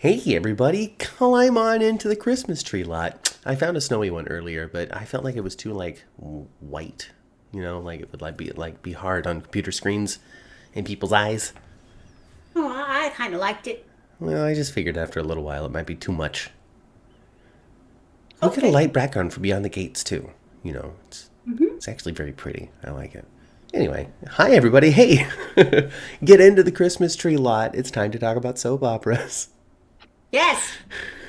Hey everybody, climb on into the Christmas tree lot. I found a snowy one earlier, but I felt like it was too white. Like it would be hard on computer screens and people's eyes. Oh, I kind of liked it. Well, I just figured after a little while it might be too much. Look at a Okay. light background for Beyond the Gates too. It's hmm it's actually very pretty. I like it. Anyway, hi everybody. Hey, get into the Christmas tree lot. It's time to talk about soap operas. Yes.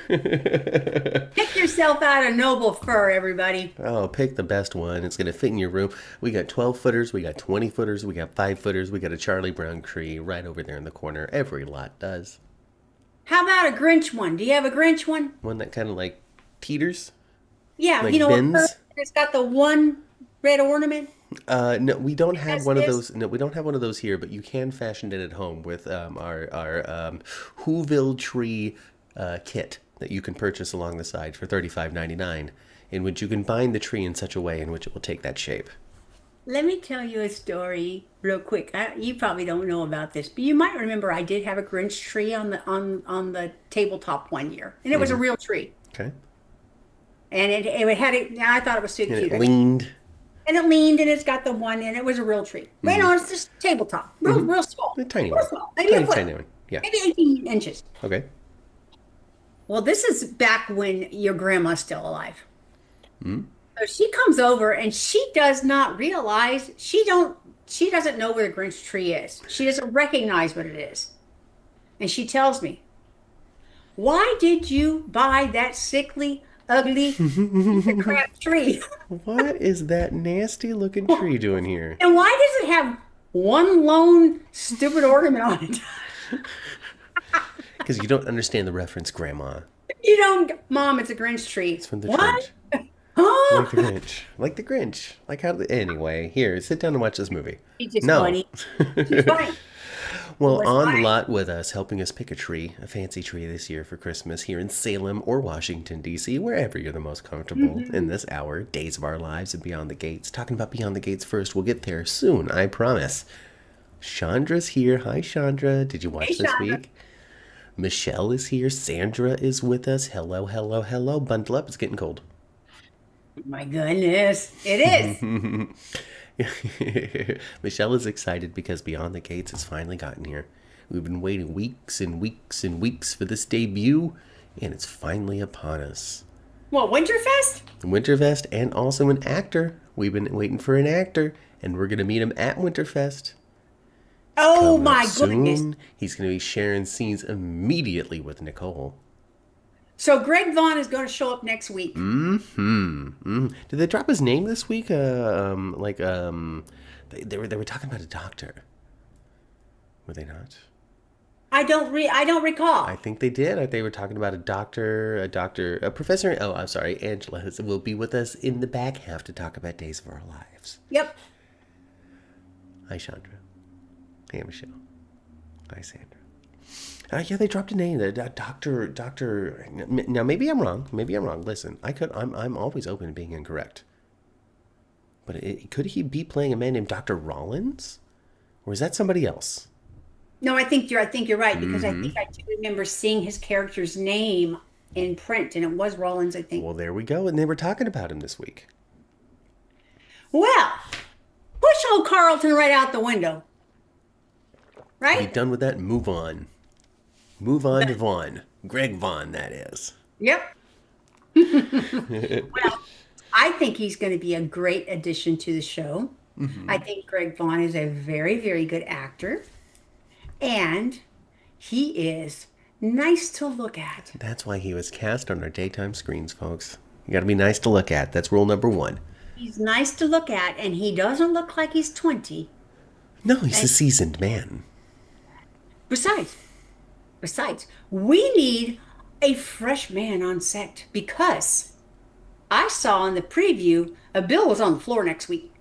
Pick yourself out a noble fur, everybody. Oh, pick the best one. It's going to fit in your room. We got 12 footers, we got 20 footers, we got 5 footers, we got a Charlie Brown tree right over there in the corner. Every lot does. How about a Grinch one? Do you have a Grinch one? One that kind of like teeters, Yeah, like a fur. bends. It's got the one red ornament. No, we don't have That's one of this. those. No, we don't have one of those here, but you can fashion it at home with our Whoville tree kit that you can purchase along the side for $35.99, in which you can bind the tree in such a way in which it will take that shape. Let me tell you a story real quick. You probably don't know about this, but you might remember I did have a Grinch tree on the tabletop one year, and it was a real tree, Okay, and it had it. I thought it was so and it cute. leaned. And it leaned and it's got the one and it was a real tree. Right on, it's just tabletop. Real small. A tiny Real one, small. Maybe a tiny foot. tiny one. Yeah. Maybe 18 inches. Okay. Well, this is back when your grandma's still alive. So she comes over and she does not realize she doesn't know where the Grinch tree is. She doesn't recognize what it is. And she tells me, "Why did you buy that sickly, ugly piece of crap tree? What is that nasty looking tree doing here? And why does it have one lone stupid ornament on it?" Because you don't understand the reference, Grandma. You don't, Mom, it's a Grinch tree. It's from the What? Grinch. Huh? Like the Grinch. Like the Grinch. Like how. Anyway, here, sit down and watch this movie. She's just No. funny. She's funny. It Well, was on the fine. lot with us, helping us pick a tree, a fancy tree this year for Christmas here in Salem or Washington, D.C., wherever you're the most comfortable in this hour, Days of Our Lives and Beyond the Gates. Talking about Beyond the Gates first, we'll get there soon, I promise. Chandra's here. Hi, Chandra. Did you Hey, watch this Chandra. week? Michelle is here. Sandra is with us. Hello, hello, hello. Bundle up. It's getting cold. My goodness. It is. Michelle is excited because Beyond the Gates has finally gotten here. We've been waiting weeks and weeks and weeks for this debut, and it's finally upon us. What, Winterfest? Winterfest and also an actor. We've been waiting for an actor, and we're going to meet him at Winterfest. Oh Coming up my goodness. soon. He's going to be sharing scenes immediately with Nicole. So Greg Vaughn is going to show up next week. Did they drop his name this week? They were talking about a doctor. Were they not? I don't recall. I think they did. They were talking about a professor. Oh, I'm sorry. Angela will be with us in the back half to talk about Days of Our Lives. Yep. Hi, Chandra. Hey, Michelle. Hi, Sandra. Yeah, they dropped a name. Doctor. Now, maybe I'm wrong. Listen, I'm always open to being incorrect. But could he be playing a man named Dr. Rollins? Or is that somebody else? No, I think you're right because I think I do remember seeing his character's name in print and it was Rollins, I think. Well, there we go. And they were talking about him this week. Well, push old Carlton right out the window. Be Right? done with that and move on. Move on to Vaughn. Greg Vaughn, that is. Yep. Well, I think he's going to be a great addition to the show. I think Greg Vaughn is a very, very good actor, and he is nice to look at. That's why he was cast on our daytime screens, folks. You gotta be nice to look at. That's rule number one. He's nice to look at, and he doesn't look like he's 20. No, he's a And seasoned man. besides, besides, we need a fresh man on set because I saw in the preview a bill was on the floor next week.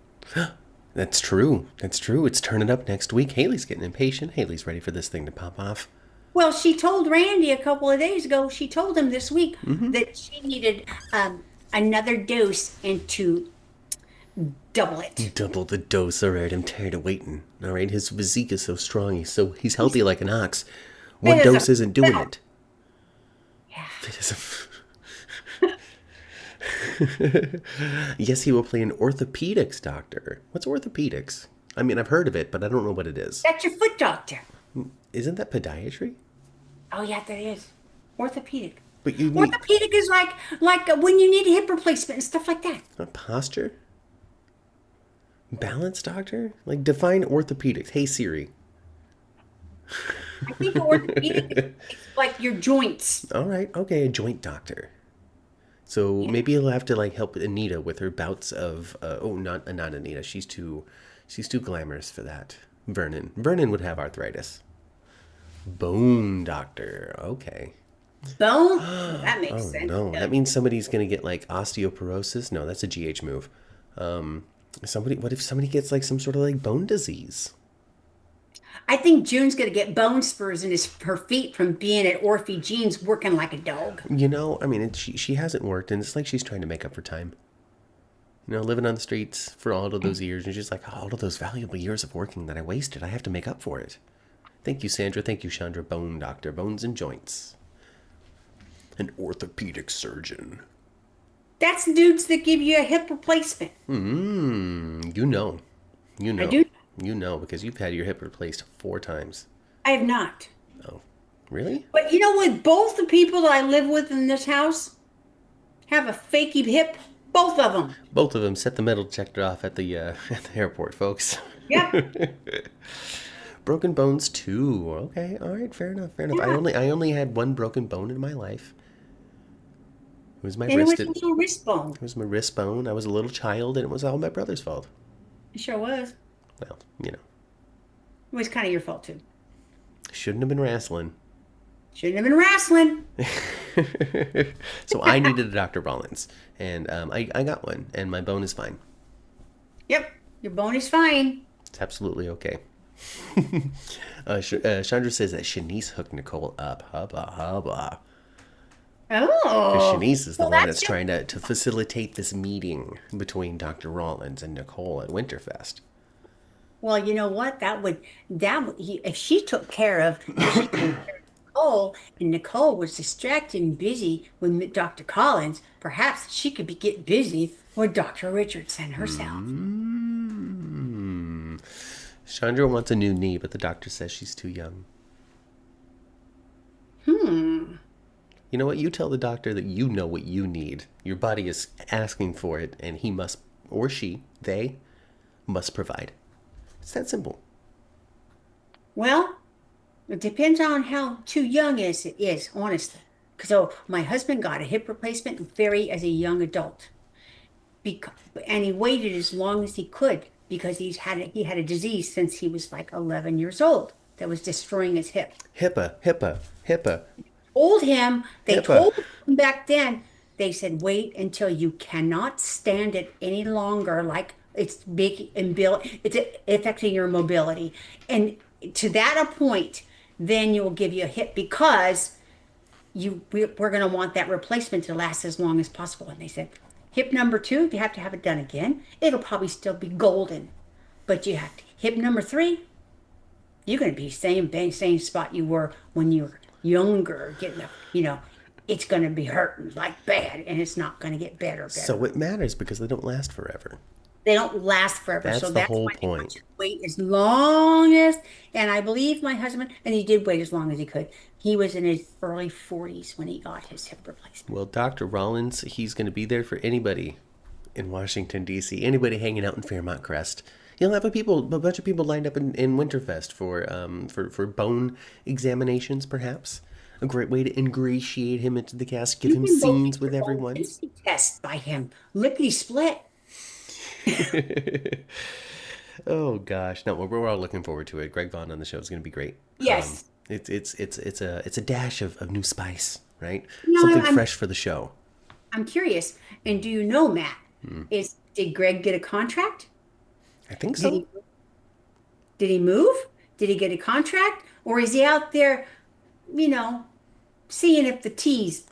That's true. That's true. It's turning up next week. Haley's getting impatient. Haley's ready for this thing to pop off. Well, she told Randy a couple of days ago, she told him this week that she needed another dose and to double it. Double the dose. All right, I'm tired of waiting. All right, his physique is so strong. He's healthy like an ox. One It is dose a isn't doing fact. it. Yes, he will play an orthopedics doctor. What's orthopedics? I mean, I've heard of it, but I don't know what it is. That's your foot doctor. Isn't that podiatry? Oh yeah, that is orthopedic. But you need Orthopedic is like when you need a hip replacement and stuff like that. a posture? Balance doctor? Like define orthopedics. Hey Siri. I think orthopedic is like your joints. All right, okay, a joint doctor. So Yeah. maybe he'll have to like help Anita with her bouts of not Anita. She's too glamorous for that. Vernon would have arthritis. Bone doctor. Okay. Bone? That makes Oh sense. no, that means somebody's gonna get like osteoporosis. No, that's a GH move. Somebody. What if somebody gets like some sort of like bone disease? I think June's gonna get bone spurs in her feet from being at Orphe Jeans working like a dog. I mean, she hasn't worked, and it's like she's trying to make up for time. Living on the streets for all of those years, and she's like, all of those valuable years of working that I wasted, I have to make up for it. Thank you, Sandra. Thank you, Chandra. Bone doctor, bones and joints. An orthopedic surgeon. That's the dudes that give you a hip replacement. You know. You I know. do. You know because you've had your hip replaced 4 times. I have not. Oh, really? But you know what? Both the people that I live with in this house have a fakey hip. Both of them. Both of them set the metal detector off at the at the airport, folks. Yep. Broken bones too. Okay, all right, fair enough, fair enough. Yeah. I only had one broken bone in my life. It was my And it wrist. was a little wrist bone. It was my wrist bone. I was a little child, and it was all my brother's fault. It sure was. Well, It was kind of your fault too. shouldn't have been wrestling. Shouldn't have been wrestling. So I needed a Dr. Rollins, and I got one, and my bone is fine. Yep. Your bone is fine. It's absolutely okay. Chandra says that Shanice hooked Nicole up. Hubba hubba. Because Oh. Shanice is the Well, one that's that's trying to facilitate this meeting between Dr. Rollins and Nicole at Winterfest. Well, you know what? If she took care of Nicole, and Nicole was distracted and busy with Dr. Collins, perhaps she could get busy with Dr. Richardson herself. Chandra wants a new knee, but the doctor says she's too young. You know what? You tell the doctor that you know what you need. Your body is asking for it, and he must, or she, they must provide. It's that simple. Well, it depends on how too young it is, honestly. So my husband got a hip replacement very as a young adult, because, and he waited as long as he could because he had a disease since he was like 11 years old that was destroying his hip. HIPAA. They HIPAA. told him back then, they said, wait until you cannot stand it any longer. Like it's big and it's affecting your mobility. And to that point, then you will give you a hip because we're going to want that replacement to last as long as possible. And they said, hip number 2, if you have to have it done again, it'll probably still be golden. But you have to, hip number 3, you're going to be same spot you were when you were younger, it's going to be hurting like bad, and it's not going to get better. So it matters because they don't last forever. They don't last forever. That's So the that's whole why they want point. you to wait as long as, and I believe my husband, and he did wait as long as he could. He was in his early 40s when he got his hip replacement. Well, Dr. Rollins, he's going to be there for anybody in Washington, D.C., anybody hanging out in Fairmont Crest. He'll have a bunch of people lined up in Winterfest for bone examinations, perhaps. A great way to ingratiate him into the cast, give You him can go scenes get with your own everyone. density test by him. Lickety split. Oh gosh, no, we're all looking forward to it. Greg Vaughn on the show is going to be great. Yes. It's a dash of new spice, right? No, Something I'm fresh for the show. I'm curious. And do you know, Matt? Did Greg get a contract? I think Did so. he move? Did he get a contract? Or is he out there, seeing if the T's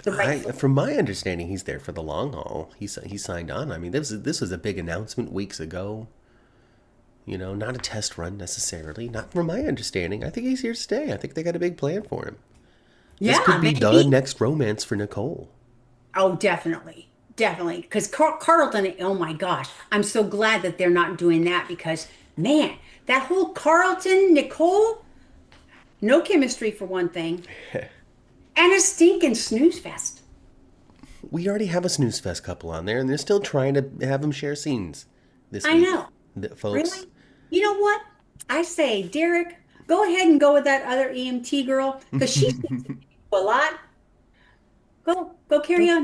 the right foot? From my understanding, he's there for the long haul. He signed on. I mean, this was a big announcement weeks ago. Not a test run necessarily. Not from my understanding. I think he's here to stay. I think they got a big plan for him. This Yeah, could be the maybe. next romance for Nicole. Oh, definitely. Definitely. Because Carlton, oh my gosh, I'm so glad that they're not doing that because, man, that whole Carlton, Nicole, no chemistry for one thing, and a stinking snooze fest. We already have a snooze fest couple on there, and they're still trying to have them share scenes this I week, know. folks. Really? You know what? I say, Derek, go ahead and go with that other EMT girl because she seems to do a lot. Go Go, carry on.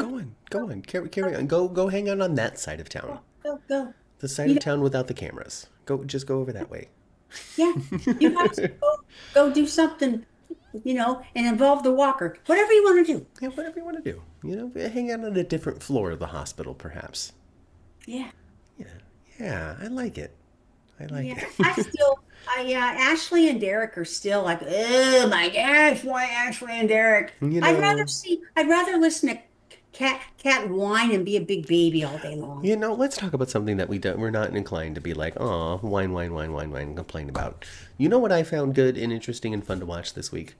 go on, carry on. Go hang out on that side of town, Go. the side You of know, town without the cameras. Just go over that way. yeah, you guys go do something, and involve the walker. Whatever you want to do. Yeah, whatever you want to do. Hang out on a different floor of the hospital, perhaps. Yeah. Yeah, yeah, I like it. I like Yeah. it. Ashley and Derek are still like, oh my gosh, why Ashley and Derek? you know, I'd rather listen to cat whine and be a big baby all day long. let's talk about something that we're not inclined to be like, oh, whine, complain about. You know what I found good and interesting and fun to watch this week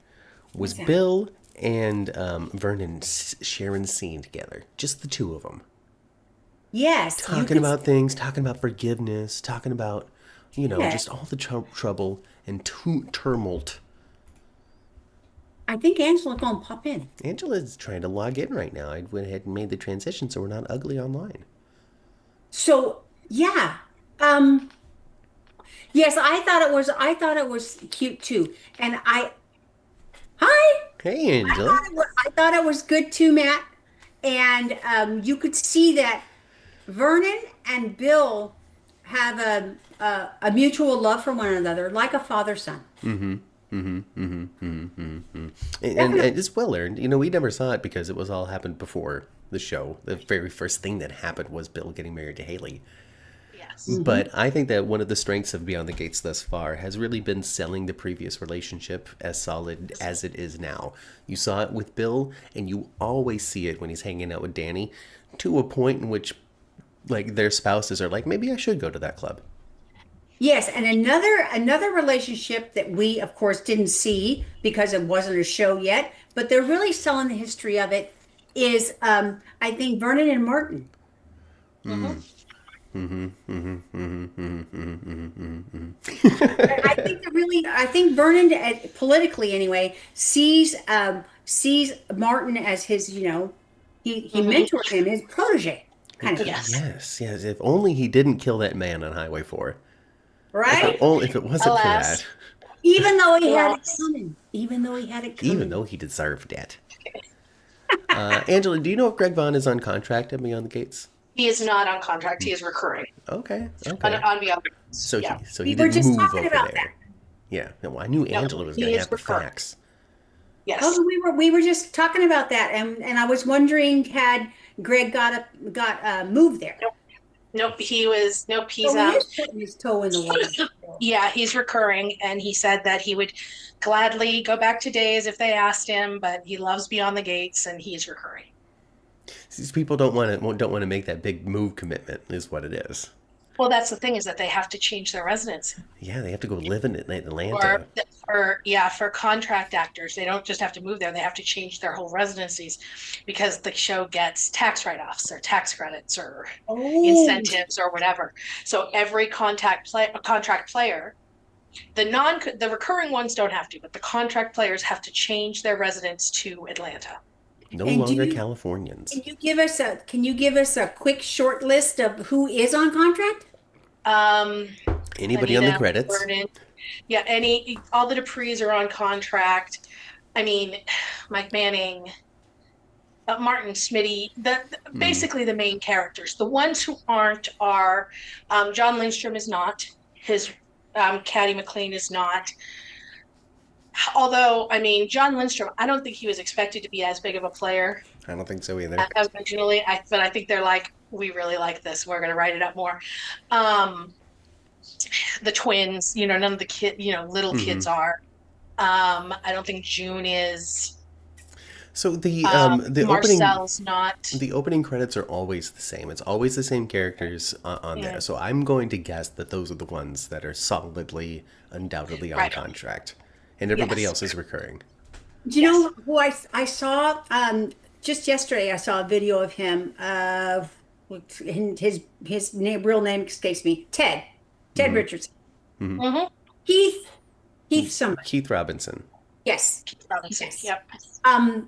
was What's that? Bill and Vernon sharing scene together, just the two of them, Yes, you talking could. about things, talking about forgiveness, talking about, Yeah. just all the trouble and tumult. I think Angela gonna pop in. Angela's trying to log in right now. I went ahead and made the transition so we're not ugly online. So yeah. Um, yes, I thought it was cute too. And hi. Hey, Angela. I thought it was good too, Matt. And you could see that Vernon and Bill have a mutual love for one another, like a father-son. And Definitely. it's well earned. We never saw it because it was all happened before the show. The very first thing that happened was Bill getting married to Haley. Yes. Hmm. But I think that one of the strengths of Beyond the Gates thus far has really been selling the previous relationship as solid as it is now. You saw it with Bill, and you always see it when he's hanging out with Danny, to a point in which, like, their spouses are like, maybe I should go to that club. Yes, and another relationship that we, of course, didn't see because it wasn't a show yet, but they're really selling the history of it. Is I think Vernon and Martin. Mm-hmm. I think Vernon, politically anyway, sees Martin as his, he Mm-hmm. mentored him, his protege, kind of thing, Yes. Yes. If only he didn't kill that man on Highway 4. right? If it wasn't for that, Alas. Even though he had it Alas. coming, even though he had it even coming. though he deserved it. Angela, do you know if Greg Vaughn is on contract at Beyond the Gates? He is not on contract. He is recurring Okay, on, okay. on Beyond. So Yeah. he We were didn't just move talking over about that. there. Yeah. No, I knew No, Angela was going he to is have the recurring. facts. Yes. Oh, we were just talking about that, and I was wondering had Greg got moved there. Nope. Nope. Nope. He's So he is putting his toe in the water. yeah, he's recurring, and he said that he would gladly go back to days if they asked him, but he loves Beyond the Gates, and he's recurring. These people don't want to make that big move commitment, is what it is. Well, that's the thing is that they have to change their residency. Yeah, they have to go live in Or, Atlanta. for contract actors, they don't just have to move there; they have to change their whole residencies because the show gets tax write-offs or tax credits or Oh, incentives or whatever. So every contract player, the recurring ones don't have to, but the contract players have to change their residence to Atlanta. No and longer Californians. can you give us a quick short list of who is on contract? Um, Anybody on the Anita, credits? Vernon, yeah, all the Duprees are on contract. I mean, Mike Manning, Martin Smitty, basically the main characters. The ones who aren't are John Lindstrom is not. His Caddy McLean is not. Although, I mean, John Lindstrom, I don't think he was expected to be as big of a player I don't think so either. originally. But I think they're like, we really like this. We're going to write it up more. Um, the twins, none of the little kids are. I don't think June is. So the opening Marcel's not. the opening credits are always the same. It's always the same characters on there. So I'm going to guess that those are the ones that are solidly, undoubtedly on Right. contract, and everybody Yes. else is recurring. Do you Yes. know who I saw just yesterday? I saw a video of him of real name escapes me. Ted Mm-hmm. Richardson. Mm-hmm. Mm-hmm. Keith Keith somebody. Keith Robinson. Yes, Robinson. yes. Yep.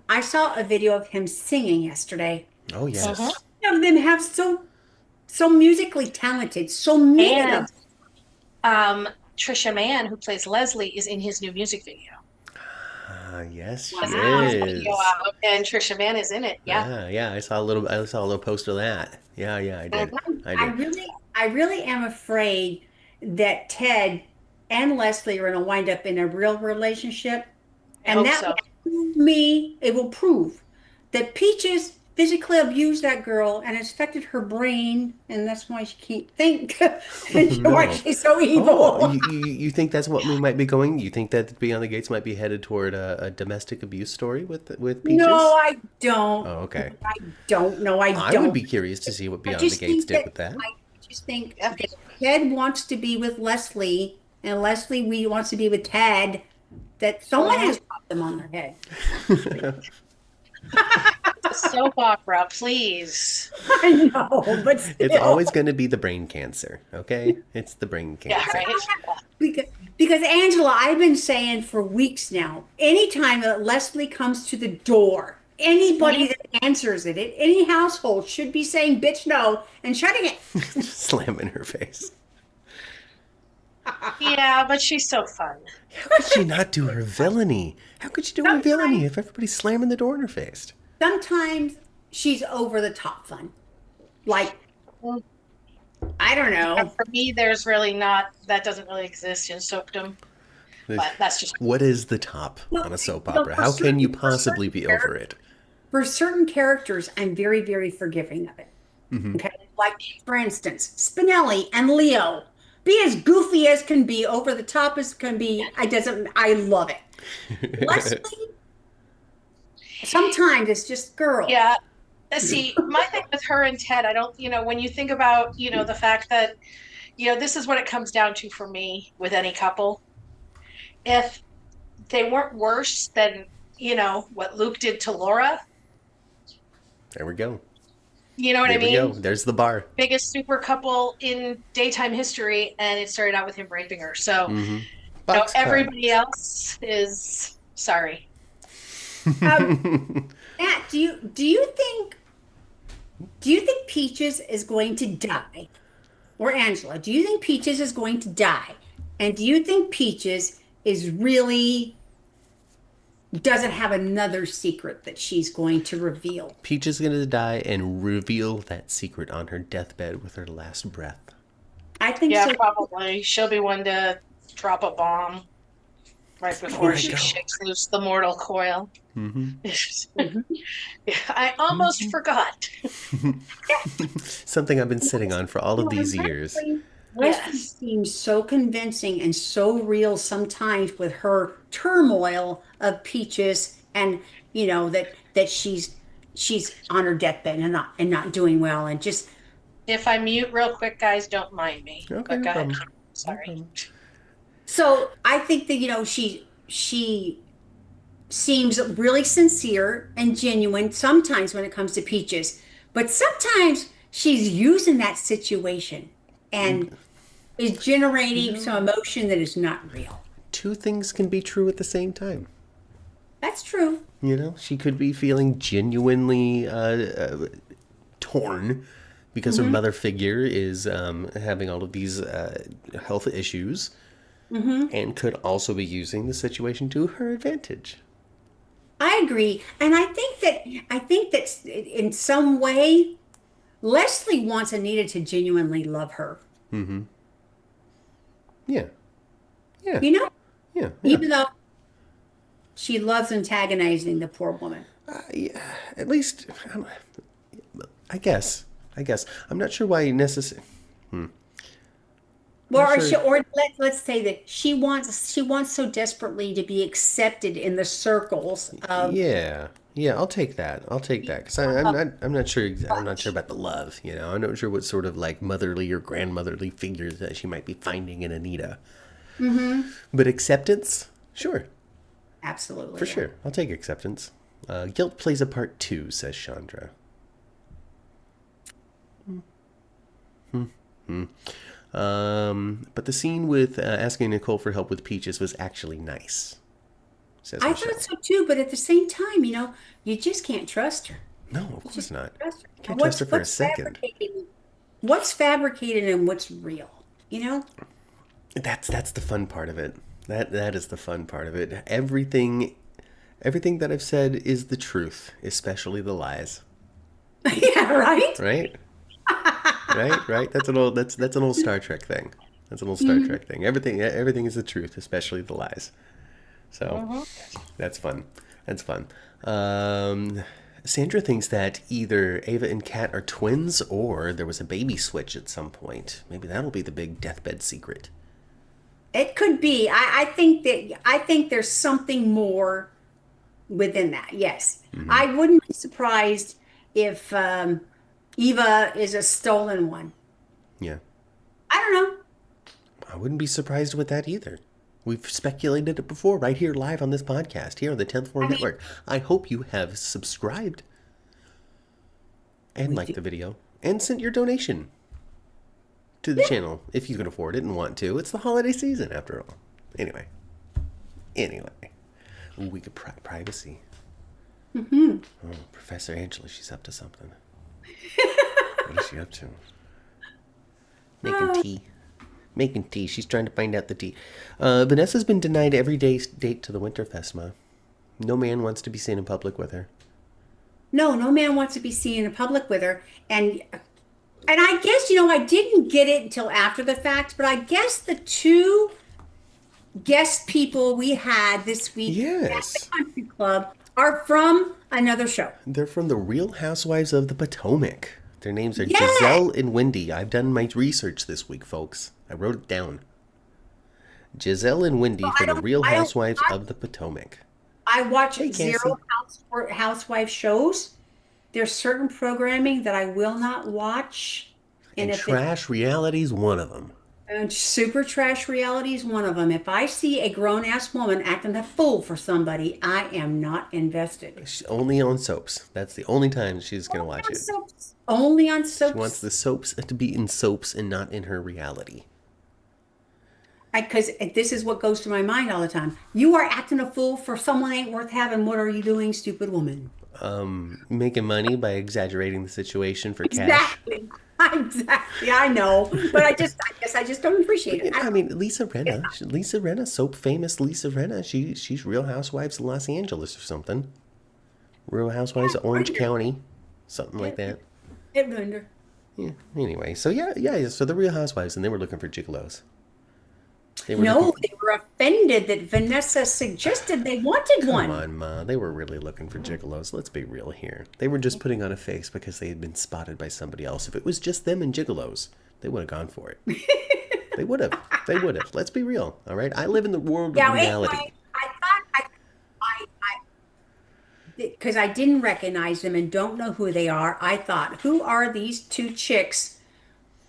I saw a video of him singing yesterday. Oh Mm-hmm. yes. Some of them have so musically talented. So many of them. And Trisha Mann, who plays Leslie, is in his new music video. Yes, she Has a new Wow. music video is. out, and Trisha Mann is in it. Yeah. Yeah. I saw a little post of that. Yeah, I did. I I did. really am afraid that Ted and Leslie are going to wind up in a real relationship, I and hope that so. it will prove that Peaches physically abused that girl and it's affected her brain, and that's why she can't think, and why No. she's so Oh, evil. you think that's what we might be going? You think that Beyond the Gates might be headed toward a domestic abuse story with No, Peaches? I don't. Oh, okay. I don't. No, I I would don't. be curious to see what I Beyond the just Gates think did that with that. I just think Yeah. that Ted wants to be with Leslie, and Leslie we wants to be with Ted. That someone Mhm. has popped them on their head. Soap opera, please. I know, but It's still, always going to be the brain cancer, okay? It's the brain Yeah, cancer. right. because, because Angela, I've been saying for weeks now, anytime that Leslie comes to the door, anybody Mhm. that answers it in any household should be saying "bitch no" and shutting it. Slam in her face. Yeah, but she's so fun. How could she not do her villainy? How could she do her villainy Sometimes, if everybody's slamming the door in her face? sometimes she's over the top fun. Like, I don't And know. for me, there's really not, that doesn't really exist in soapdom, but that's just, What is the top No, on a soap no, opera? How can you possibly be over it? for certain characters, I'm very, very forgiving of it. Okay. Like, for instance, Spinelli and Leo. Be as goofy as can be, over the top as can be. I love it. Leslie, sometimes it's just girl. yeah. See, my thing with her and Ted, I don't, when you think about, the fact that, this is what it comes down to for me with any couple. If they weren't worse than, what Luke did to Laura, There we go. you know what I There we go. mean? There's the bar. Biggest super couple in daytime history, and it started out with him raping her. So, Boxcar. everybody else is sorry. Matt, do you think Peaches is going to die? Or Angela, do you think Peaches is going to die? And do you think Peaches is really doesn't have another secret that she's going to reveal? Peach is going to die and reveal that secret on her deathbed with her last breath. I think Yeah, so. probably. She'll be one to drop a bomb right before she go. shakes loose the mortal coil. Mhm. I almost forgot. Something I've been sitting on for all of these years. Leslie Yes. seems so convincing and so real sometimes with her turmoil of Peaches, and that she's on her deathbed and not doing well, and just If I mute real quick, guys, don't mind me. Okay, But no go ahead. problem. Sorry. so I think that she seems really sincere and genuine sometimes when it comes to Peaches, but sometimes she's using that situation and is generating some emotion that is not real. Two things can be true at the same time. That's true. She could be feeling genuinely torn because her mother figure is having all of these health issues, and could also be using the situation to her advantage. I agree, and I think that in some way, Leslie wants Anita to genuinely love her. Yeah, yeah, You know, yeah. even though she loves antagonizing the poor woman. Yeah. At least, I guess. I'm not sure why necessarily. Or let's say that she wants so desperately to be accepted in the circles of Yeah, I'll take that. Because I'm not sure. I'm not sure about the love. I'm not sure what sort of like motherly or grandmotherly figures that she might be finding in Anita. But acceptance, sure. Absolutely. For sure. I'll take acceptance. Guilt plays a part too, says Chandra. But the scene with asking Nicole for help with Peaches was actually nice, says I Michelle. thought so too, but at the same time, you just can't trust her. No, of You course just not. can't trust her. You And can't trust her for a second. what's fabricated and what's real, you know? That's the fun part of it. That is the fun part of it. Everything that I've said is the truth, especially the lies. Yeah, right? Right? Right? That's an old Star Trek thing. That's an old Star Trek thing. Everything is the truth, especially the lies. So that's fun. That's fun. Sandra thinks that either Ava and Kat are twins or there was a baby switch at some point. Maybe that'll be the big deathbed secret. It could be. I think there's something more within that. Yes. I wouldn't be surprised if Eva is a stolen one. Yeah. I don't know. I wouldn't be surprised with that either. We've speculated it before right here live on this podcast, here on the 10th Floor I mean, Network. I hope you have subscribed and we liked do. the video and sent your donation to the channel if you can afford it and want to. It's the holiday season after all. Anyway. Ooh, we could privacy. Oh, Professor Angela, she's up to something. What is she up to? Making tea. Making tea. She's trying to find out the tea. Vanessa's been denied every date to the Winterfest, Ma. No man wants to be seen in public with her. No man wants to be seen in public with her. And I guess, I didn't get it until after the fact, but I guess the two guest people we had this week at the Yes. country club are from another show. They're from the Real Housewives of the Potomac. Their names are Yes! Giselle and Wendy. I've done my research this week, folks. I wrote it down. Giselle and Wendy Well, for the Real I don't Housewives watch. of the Potomac. I watch Hey, Cassie. zero housewife shows. There's certain programming that I will not watch, And and if trash reality's one of them. and super trash reality is one of them. If I see a grown ass woman acting a fool for somebody, I am not invested. Only on soaps. That's the only time she's going to watch On it. soaps. Only on She soaps. wants the soaps to be in soaps and not in her reality. Because this is what goes to my mind all the time. You are acting a fool for someone ain't worth having. What are you doing, stupid woman? Making money by exaggerating the situation for cash. Exactly. Exactly. I know, but I guess I just don't appreciate it. Yeah, I mean, Lisa Rinna, soap famous Lisa Rinna. She's Real Housewives of Los Angeles or something. Real Housewives of Orange County, something like that. It ruined her. Yeah. Anyway, so yeah. So the Real Housewives, and they were looking for gigolos. They were No, looking they were offended that Vanessa suggested they wanted Come one. on, Ma. They were really looking for gigolos. Let's be real here. They were just putting on a face because they had been spotted by somebody else. If it was just them and gigolos, they would have gone for it. They would have. They would have. Let's be real. All right. I live in the world of Now, reality. anyway, I thought because I didn't recognize them and don't know who they are. I thought, who are these two chicks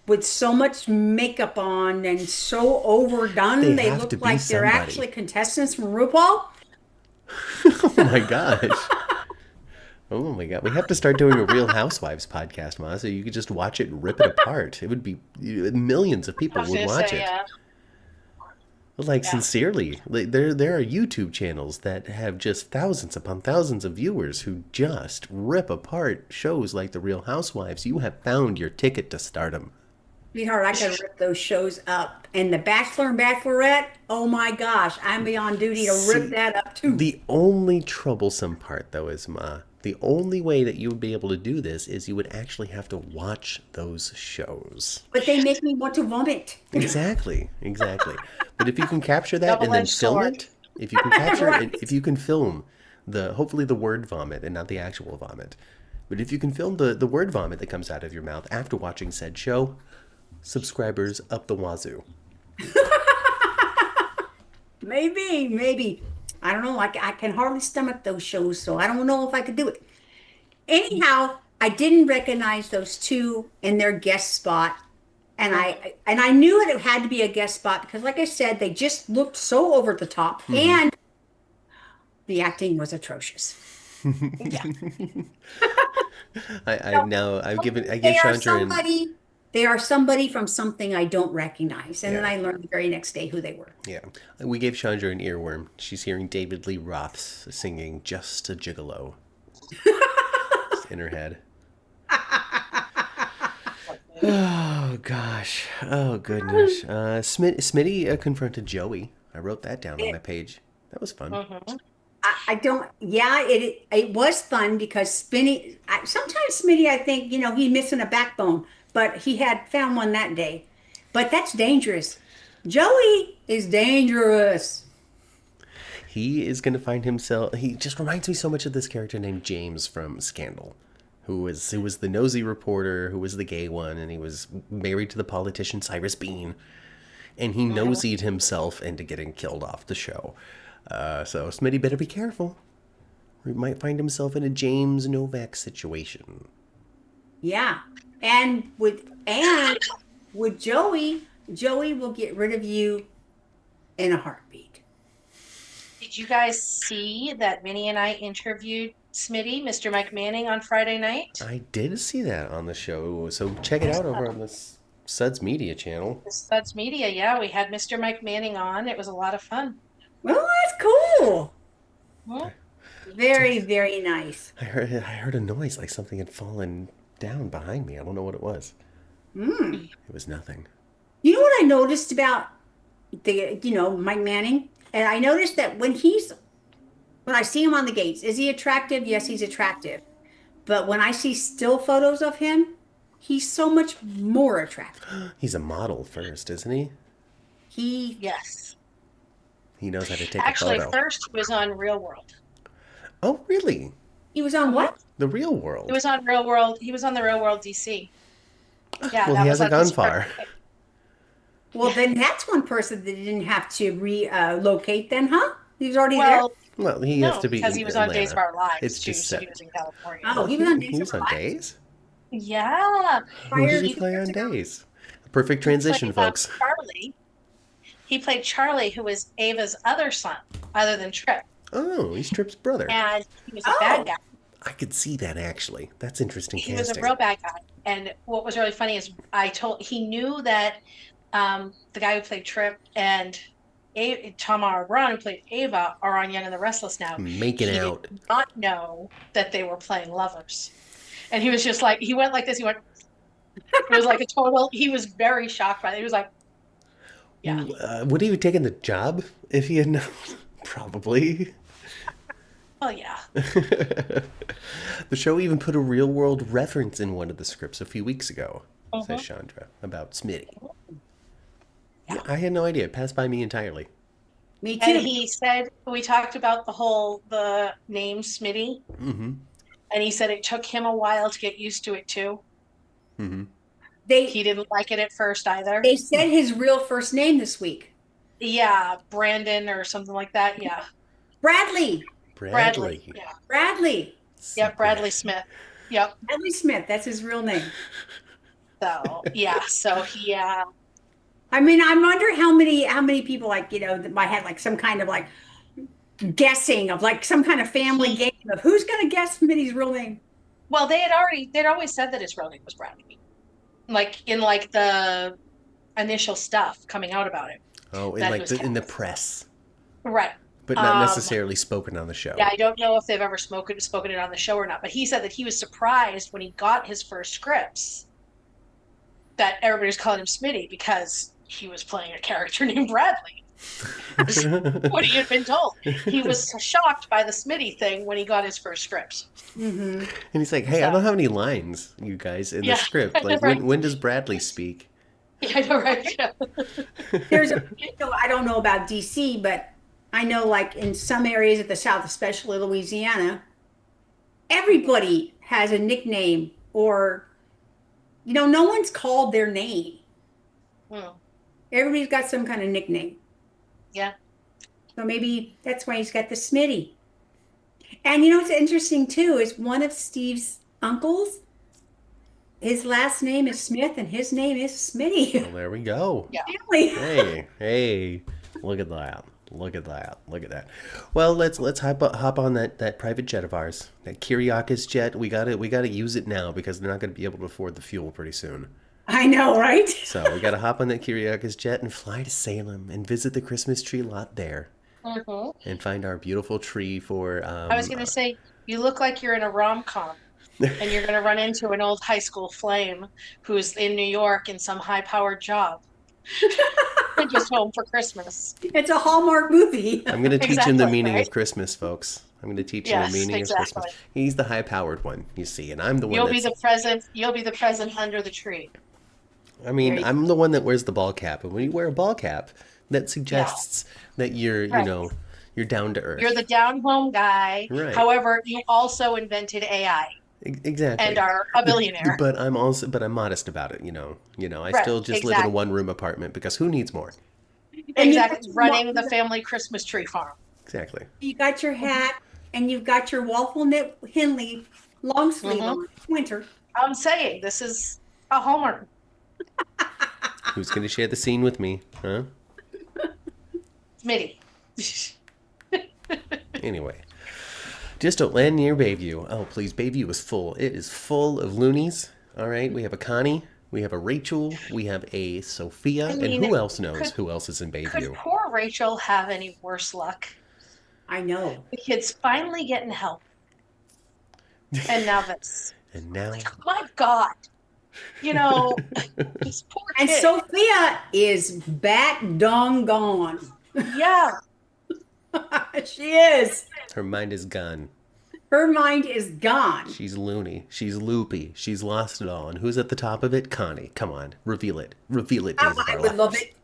with so much makeup on and so overdone? They They have look to be like they're somebody. actually contestants from RuPaul. Oh my gosh. Oh my god. We have to start doing a Real Housewives podcast, Ma, so you could just watch it and rip it apart. It would be millions of I people was would gonna watch say, it. yeah. Like Yeah. sincerely, there are YouTube channels that have just thousands upon thousands of viewers who just rip apart shows like The Real Housewives. You have found your ticket to stardom. Sweetheart, I could rip those shows up. And The Bachelor and Bachelorette, oh my gosh, I'm beyond duty to rip See, that up too. The only troublesome part, though, is the only way that you would be able to do this is you would actually have to watch those shows. But they make me want to vomit. Exactly. But if you can capture that and then Double-edged film sword. it, if you can capture Right. it, if you can film hopefully the word vomit and not the actual vomit, but if you can film the word vomit that comes out of your mouth after watching said show, subscribers up the wazoo. Maybe. I don't know. I can hardly stomach those shows, so I don't know if I could do it. Anyhow, I didn't recognize those two in their guest spot. And I knew it had to be a guest spot because, like I said, they just looked so over the top. And the acting was atrocious. Yeah. I They gave are Chandra and somebody. They are somebody from something I don't recognize, and then yeah. I learned the very next day who they were. Yeah, we gave Chandra an earworm. She's hearing David Lee Roth singing "Just a Gigolo" in her head. Oh gosh! Oh goodness! Smitty confronted Joey. I wrote that down on my page. That was fun. Mhm. I don't. Yeah, it was fun because sometimes Smitty, I think he's missing a backbone, but he had found one that day. But that's dangerous. Joey is dangerous. He is going to find himself. He just reminds me so much of this character named James from Scandal, who was the nosy reporter, who was the gay one, and he was married to the politician Cyrus Bean, and he nosied himself into getting killed off the show. So Smitty better be careful. He might find himself in a James Novak situation. Yeah, and with Joey will get rid of you in a heartbeat. Did you guys see that Minnie and I interviewed Smitty, Mr. Mike Manning, on Friday night? I did see that on the show, so check it out over on the Suds Media channel. The Studs Media, yeah, we had Mr. Mike Manning on. It was a lot of fun. Well, that's cool. Well, Very, very nice. I heard a noise like something had fallen down behind me. I don't know what it was. Mm. It was nothing. You know what I noticed about Mike Manning? And I noticed that when I see him on the gates, is he attractive? Yes, he's attractive. But when I see still photos of him, he's so much more attractive. He's a model first, isn't he? He, yes. He knows how to take Actually, a photo. first he was on Real World. Oh, really? he was on what? The real world. He was on Real World. He was on the Real World DC. Yeah, Well, that he was hasn't on gone his far. birthday. Well, then that's one person that didn't have to relocate then, huh? He was already Well, Well, he no, has to be because in he was on Days of Atlanta. Our Lives It's too, just so set. he was in California. there. Oh, he was on He Days was of Our on Lives. Days? Yeah, Who did he He- play on Days? Perfect transition, played, folks. Charlie. He played Charlie, who was Ava's other son, other than Trip, Oh, he's Trip's brother. and he was a Oh. bad guy. I could see that, actually. That's interesting He was a casting. real bad guy. And what was really funny is he knew that the guy who played Trip and Tamara Braun, who played Ava, are on Young and the Restless now. Making He out. did not know that they were playing lovers. And he was just like, he went like this. It was like he was very shocked by it. He was like, yeah. Would he have taken the job if he had known? Probably. Well, yeah. The show even put a real world reference in one of the scripts a few weeks ago, says Chandra, about Smitty. Yeah, I had no idea. It passed by me entirely. Me And too. he said, we talked about the name Smitty. Mm-hmm. And he said it took him a while to get used to it too. Mm-hmm. He didn't like it at first either. They said his real first name this week. Yeah, Brandon or something like that. Yeah. Bradley. Bradley. Yeah. Bradley. Yep, Bradley Smith. Yep. Bradley Smith. That's his real name. So yeah. So he I mean, I wonder how many people that might have like some kind of like guessing of like some kind of family game of who's gonna guess Smitty's real name. well, they'd always said that his real name was Bradley. Like in like the initial stuff coming out about it. Oh, That was in the cast. press, Right. but not necessarily spoken on the show. Yeah, I don't know if they've ever spoken it on the show or not, but he said that he was surprised when he got his first scripts that everybody was calling him Smitty because he was playing a character named Bradley. That's what he had been told. He was shocked by the Smitty thing when he got his first scripts. Mm-hmm. And he's like, "Hey, I don't have any lines, you guys, in the Yeah, script. Like, right. when does Bradley speak?" Yeah, I know, right? Yeah. There's I don't know about DC, but I know like in some areas of the South, especially Louisiana, everybody has a nickname or no one's called their name. Hmm. Everybody's got some kind of nickname. Yeah. So maybe that's why he's got the Smitty. And what's interesting too is one of Steve's uncles, his last name is Smith and his name is Smitty. Well, there we go. Yeah. Family. Hey, look at that. Look at that. Look at that. Well, let's hop on that private jet of ours, that Kyriakis jet. We gotta use it now because they're not gonna be able to afford the fuel pretty soon. I know, right? So we gotta hop on that Kyriakis jet and fly to Salem and visit the Christmas tree lot there Hmm. and find our beautiful tree for I was going to say, you look like you're in a rom-com and you're going to run into an old high school flame who's in New York in some high-powered job and just home for Christmas. It's a Hallmark movie. I'm gonna teach him the Exactly, meaning right? of Christmas, folks. I'm gonna teach him the Yes, meaning of Christmas. exactly. He's the high-powered one, you see, and I'm the one You'll be that's. the present. You'll be the present under the tree. I There mean, you I'm the one that wears the ball cap, and when you wear a ball cap, that Yeah, suggests that you're, right. you're down to You're earth. the down-home guy. Right. However, you also invented AI and Exactly. are a billionaire. But I'm modest about it. I Right, still just live in a exactly. one-room apartment because who needs more? And you got Exactly. your Running the family Christmas tree farm. Exactly. you got your hat, and you've got your waffle knit Henley long sleeve Hmm. on. Winter. I'm saying this is a Hallmark. Who's gonna share the scene with me? Huh? Smitty. Anyway. Just don't land near Bayview. Oh, please, Bayview is full. It is full of loonies. All right, we have a Connie, we have a Rachel, we have a Sophia, I and mean, who else knows could who else is in could Bayview? poor Rachel have any worse luck? I know. The kid's finally getting help, and now this. And now, My God, you know, this poor And kid. Sophia is bat dong gone. Yeah, She is. her mind is gone. Her mind is gone. She's loony. She's loopy. She's lost it all. And who's at the top of it? Connie. Come on, reveal it. Reveal it, days of I our would love lives. it.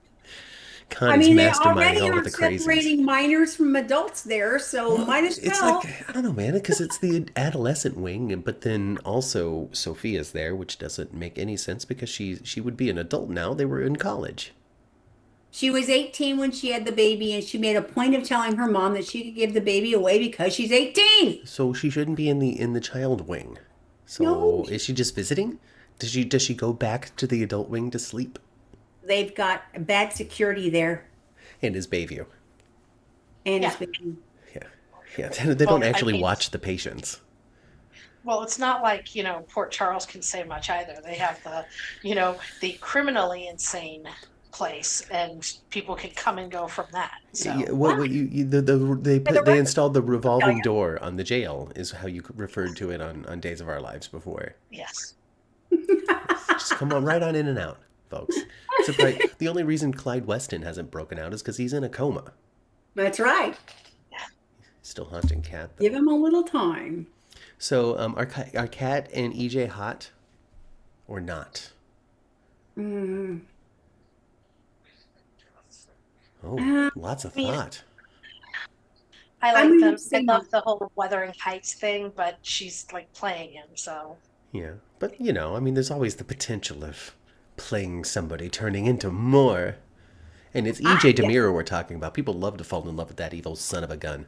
I Connie's mean, they masterminding already all of are the crazies. separating minors from adults there, so might as It's well. like, I don't know, man, because it's the adolescent wing, but then also Sophia's there, which doesn't make any sense because she would be an adult now. They were in college. She was 18 when she had the baby, and she made a point of telling her mom that she could give the baby away because she's 18. So she shouldn't be in the child wing. So No, is she just visiting? Does she go back to the adult wing to sleep? they've got bad security there, And is Bayview. and yeah. it's been, Yeah. Yeah. They don't Well, I actually mean, watch the patients. well, it's not like, Port Charles can say much either. They have the criminally insane place, and people can come and go from that. So, Yeah, what they for the they record, installed the I'll tell revolving you. door on the jail is how you referred to it on Days of Our Lives before. yes. Just come on right on in and out, folks. Surprise! The only reason Clyde Weston hasn't broken out is because he's in a coma. That's right. Still haunting Cat Give though. him a little time. So are Cat and EJ hot or not? Mm, Oh, uh, lots of I mean, thought. I I'm like gonna them. I say no. love the whole Wuthering Heights thing, but she's like playing him, so Yeah, but I mean, there's always the potential of playing somebody turning into more. And it's EJ Yeah. Demiro we're talking about. People love to fall in love with that evil son of a gun.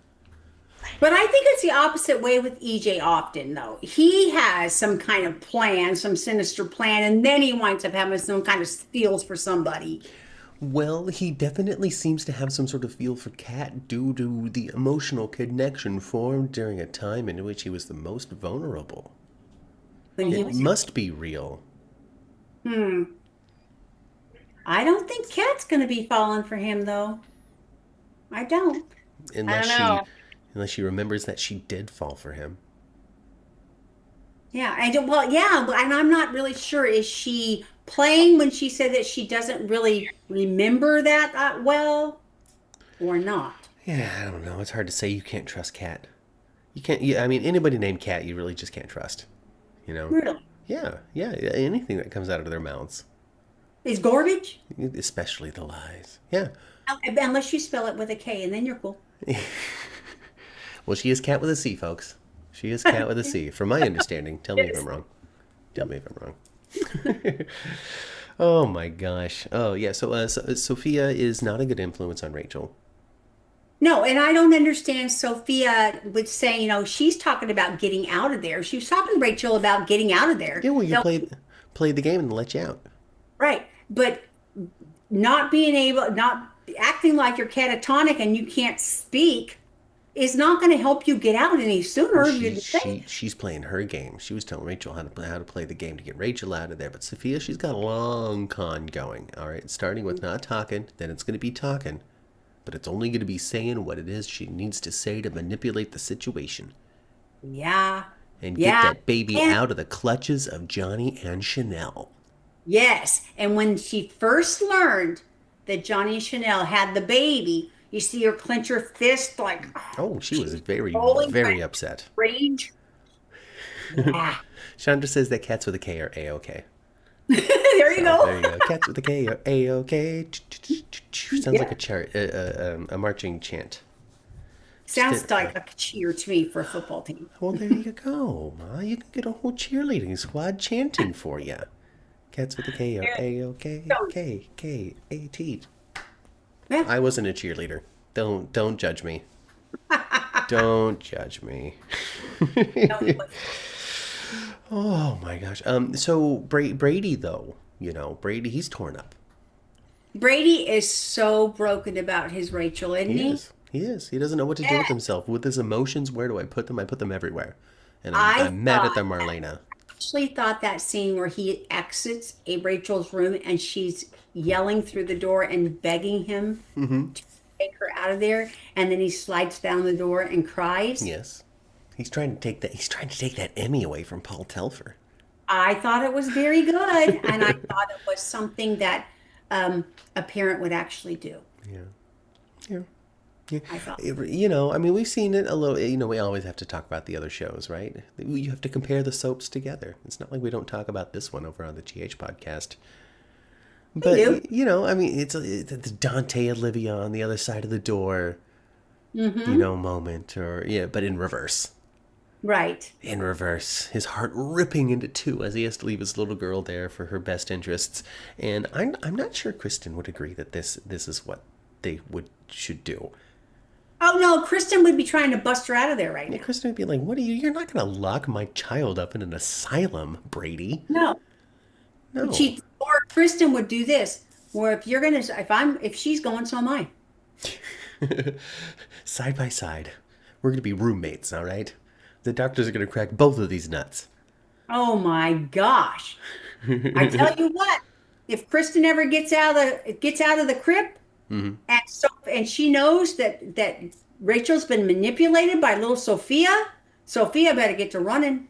But I think it's the opposite way with EJ often, though. He has some kind of plan, some sinister plan, and then he winds up having some kind of feels for somebody. Well, he definitely seems to have some sort of feel for Kat due to the emotional connection formed during a time in which he was the most vulnerable. When he It was, must be real. hmm. I don't think Kat's going to be falling for him, though. I don't. I Unless don't she know. unless she remembers that she did fall for him. Yeah, well, yeah, and I'm not really sure. Is she playing when she said that she doesn't really remember that well or not? Yeah, I don't know. It's hard to say. You can't trust Kat. You can't. I mean, anybody named Kat, you really just can't trust. You know? Really? Yeah, yeah. Anything that comes out of their mouths, Is garbage? especially the lies. Yeah. Unless you spell it with a K, and then you're cool. Well, she is Cat with a C, folks. She is Cat with a C, from my understanding. Tell me if I'm wrong. Tell me if I'm wrong. Oh my gosh. Oh yeah. So Sophia is not a good influence on Rachel. No, and I don't understand Sophia would say, she's talking about getting out of there. She was talking to Rachel about getting out of there. Yeah. Well, you So, played the game and let you out. right. But not acting like you're catatonic and you can't speak is not going to help you get out any Well, sooner, you'd think. she's playing her game. She was telling Rachel how to play the game to get Rachel out of there. But Sophia, she's got a long con going. All right, starting with not talking, then it's going to be talking, but it's only going to be saying what it is she needs to say to manipulate the situation Yeah. and get Yeah. that baby And out of the clutches of Johnny and Chanel. yes. And when she first learned that Johnny and Chanel had the baby, you see her clench her fist like Oh, she she was was very, rolling very with upset. rage. Yeah. Chandra says that cats with a K are A-OK. There you So go. there you go. Cats with a K are A-OK. Sounds like Yeah. a chart, a marching chant. Sounds Just like a cheer to me for a football team. well, there you go, Ma. You can get a whole cheerleading squad chanting for you. Cats with a K are A-OK. K, K, A-T. Yeah. I wasn't a cheerleader. Don't judge me. Don't judge me. Oh my gosh. So Brady though, Brady, he's torn up. Brady is so broken about his Rachel, isn't He he? is. He is. He doesn't know what to do with Yeah. himself. With his emotions, where do I put them? I put them everywhere. And I I'm mad at thought them, Marlena. actually thought that scene where he exits a Rachel's room and she's yelling through the door and begging him to take her out of there, and then he slides down the door and cries. Yes. He's trying to take that. He's trying to take that Emmy away from Paul Telfer. I thought it was very good, and I thought it was something that a parent would actually do. Yeah. Yeah. Yeah. I thought. I mean, we've seen it a little. We always have to talk about the other shows, right? You have to compare the soaps together. It's not like we don't talk about this one over on the GH podcast. But do. I mean, it's Dante Olivia on the other side of the door, moment, or but in reverse. Right. In reverse, his heart ripping into two as he has to leave his little girl there for her best interests. And I'm not sure Kristen would agree that this is what they should do. Oh no, Kristen would be trying to bust her out of there right Yeah, now. Kristen would be like, "What are you? You're not going to lock my child up in an asylum, Brady." No. No. Or Kristen would do this. Or if she's going, so am I. Side by side, we're going to be roommates, all right? The doctors are going to crack both of these nuts. Oh my gosh. I tell you what, if Kristen ever gets out of the crib, and she knows that Rachel's been manipulated by little Sophia, Sophia better get to running.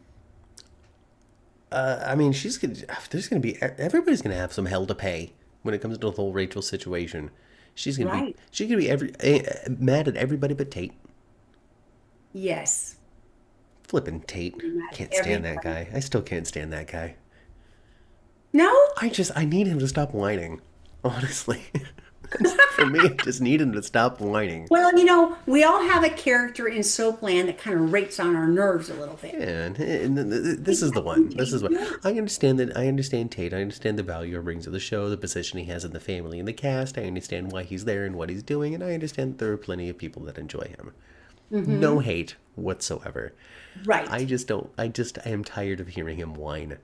I mean, everybody's going to have some hell to pay when it comes to the whole Rachel situation. She's going Right. to be mad at everybody but Tate. Yes. Flippin' Tate. Mad at Can't stand that everybody. guy. I still can't stand that guy. No? I need him to stop whining. Honestly. For me, I just need him to stop whining. Well, we all have a character in Soapland that kind of rates on our nerves a little bit. And this is the one. This is what I understand. I understand Tate. I understand the value he brings to the show, the position he has in the family and the cast. I understand why he's there and what he's doing, and I understand that there are plenty of people that enjoy him. No hate whatsoever. Right. I am tired of hearing him whine.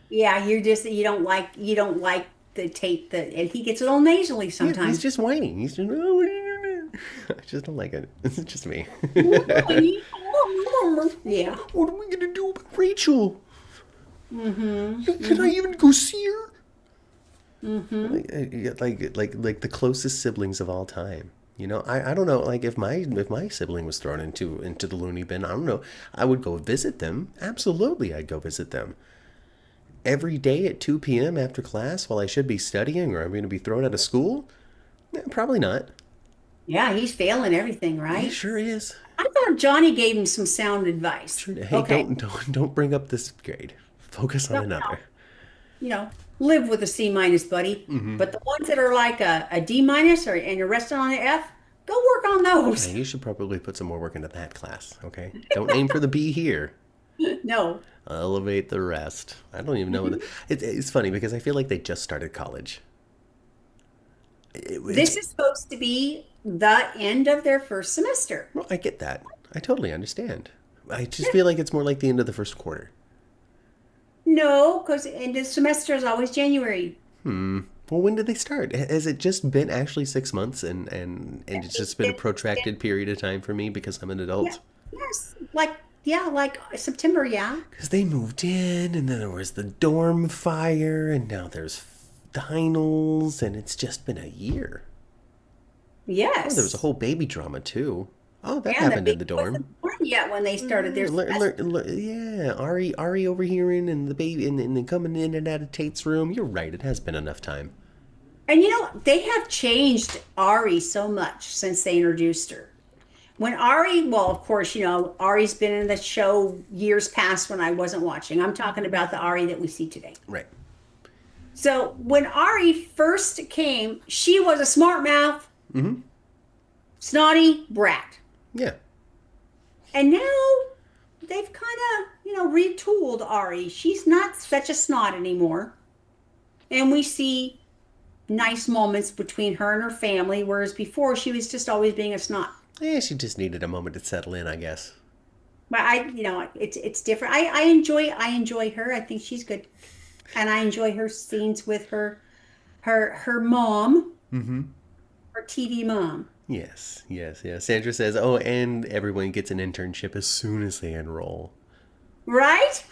Yeah, you don't like the tape and he gets a little nasally Yeah, sometimes. he's just whining. He's just. "Oh, what are you doing?" I just don't like it. It's just me. Yeah. What are we gonna do about Rachel? Can I even go see her? Like the closest siblings of all time. I don't know. Like if my sibling was thrown into the loony bin, I don't know. I would go visit them. Absolutely, I'd go visit them. Every day at 2 p.m. after class while I should be studying, or I'm going to be thrown out of school? Probably not. Yeah, he's failing everything, He right? sure is. I thought Johnny gave him some sound advice. Sure. Hey, Okay. don't bring up this grade. Focus on No. another. Live with a C minus, buddy. But the ones that are like a D minus and you're resting on an F, go work on those. Yeah, you should probably put some more work into that class, okay? Don't aim for the B here. No. Elevate the rest. I don't even know. It's funny because I feel like they just started college. This is supposed to be the end of their first semester. Well, I get that. I totally understand. I just feel like it's more like the end of the first quarter. No, because end of semester is always January. Well, Well, when did they start? Has it just been actually 6 months, and it's just been a protracted period of time for me because I'm an Yeah, adult? yes, like yeah, like September, yeah. Because they moved in, and then there was the dorm fire, and now there's finals, and it's just been a year. Oh, there was a Yes. whole baby drama too. Oh, that And the happened in baby the dorm. wasn't born yet when they started their semester. Yeah, Ari overhearing and the baby and then coming in and out of Tate's room. You're right. It has been enough time. And they have changed Ari so much since they introduced her. When Ari, well, of course, Ari's been in the show years past when I wasn't watching. I'm talking about the Ari that we see today. Right. So when Ari first came, she was a smart mouth, Mm-hmm. snotty brat. Yeah. And now they've kind of, retooled Ari. She's not such a snot anymore. And we see nice moments between her and her family, whereas before she was just always being a snot. Yeah, she just needed a moment to settle in, I guess. But it's different. I enjoy her. I think she's good, and I enjoy her scenes with her mom, Mm-hmm. her TV mom. Yes, yes, yes. Sandra says, "Oh, and everyone gets an internship as soon as they enroll." Right?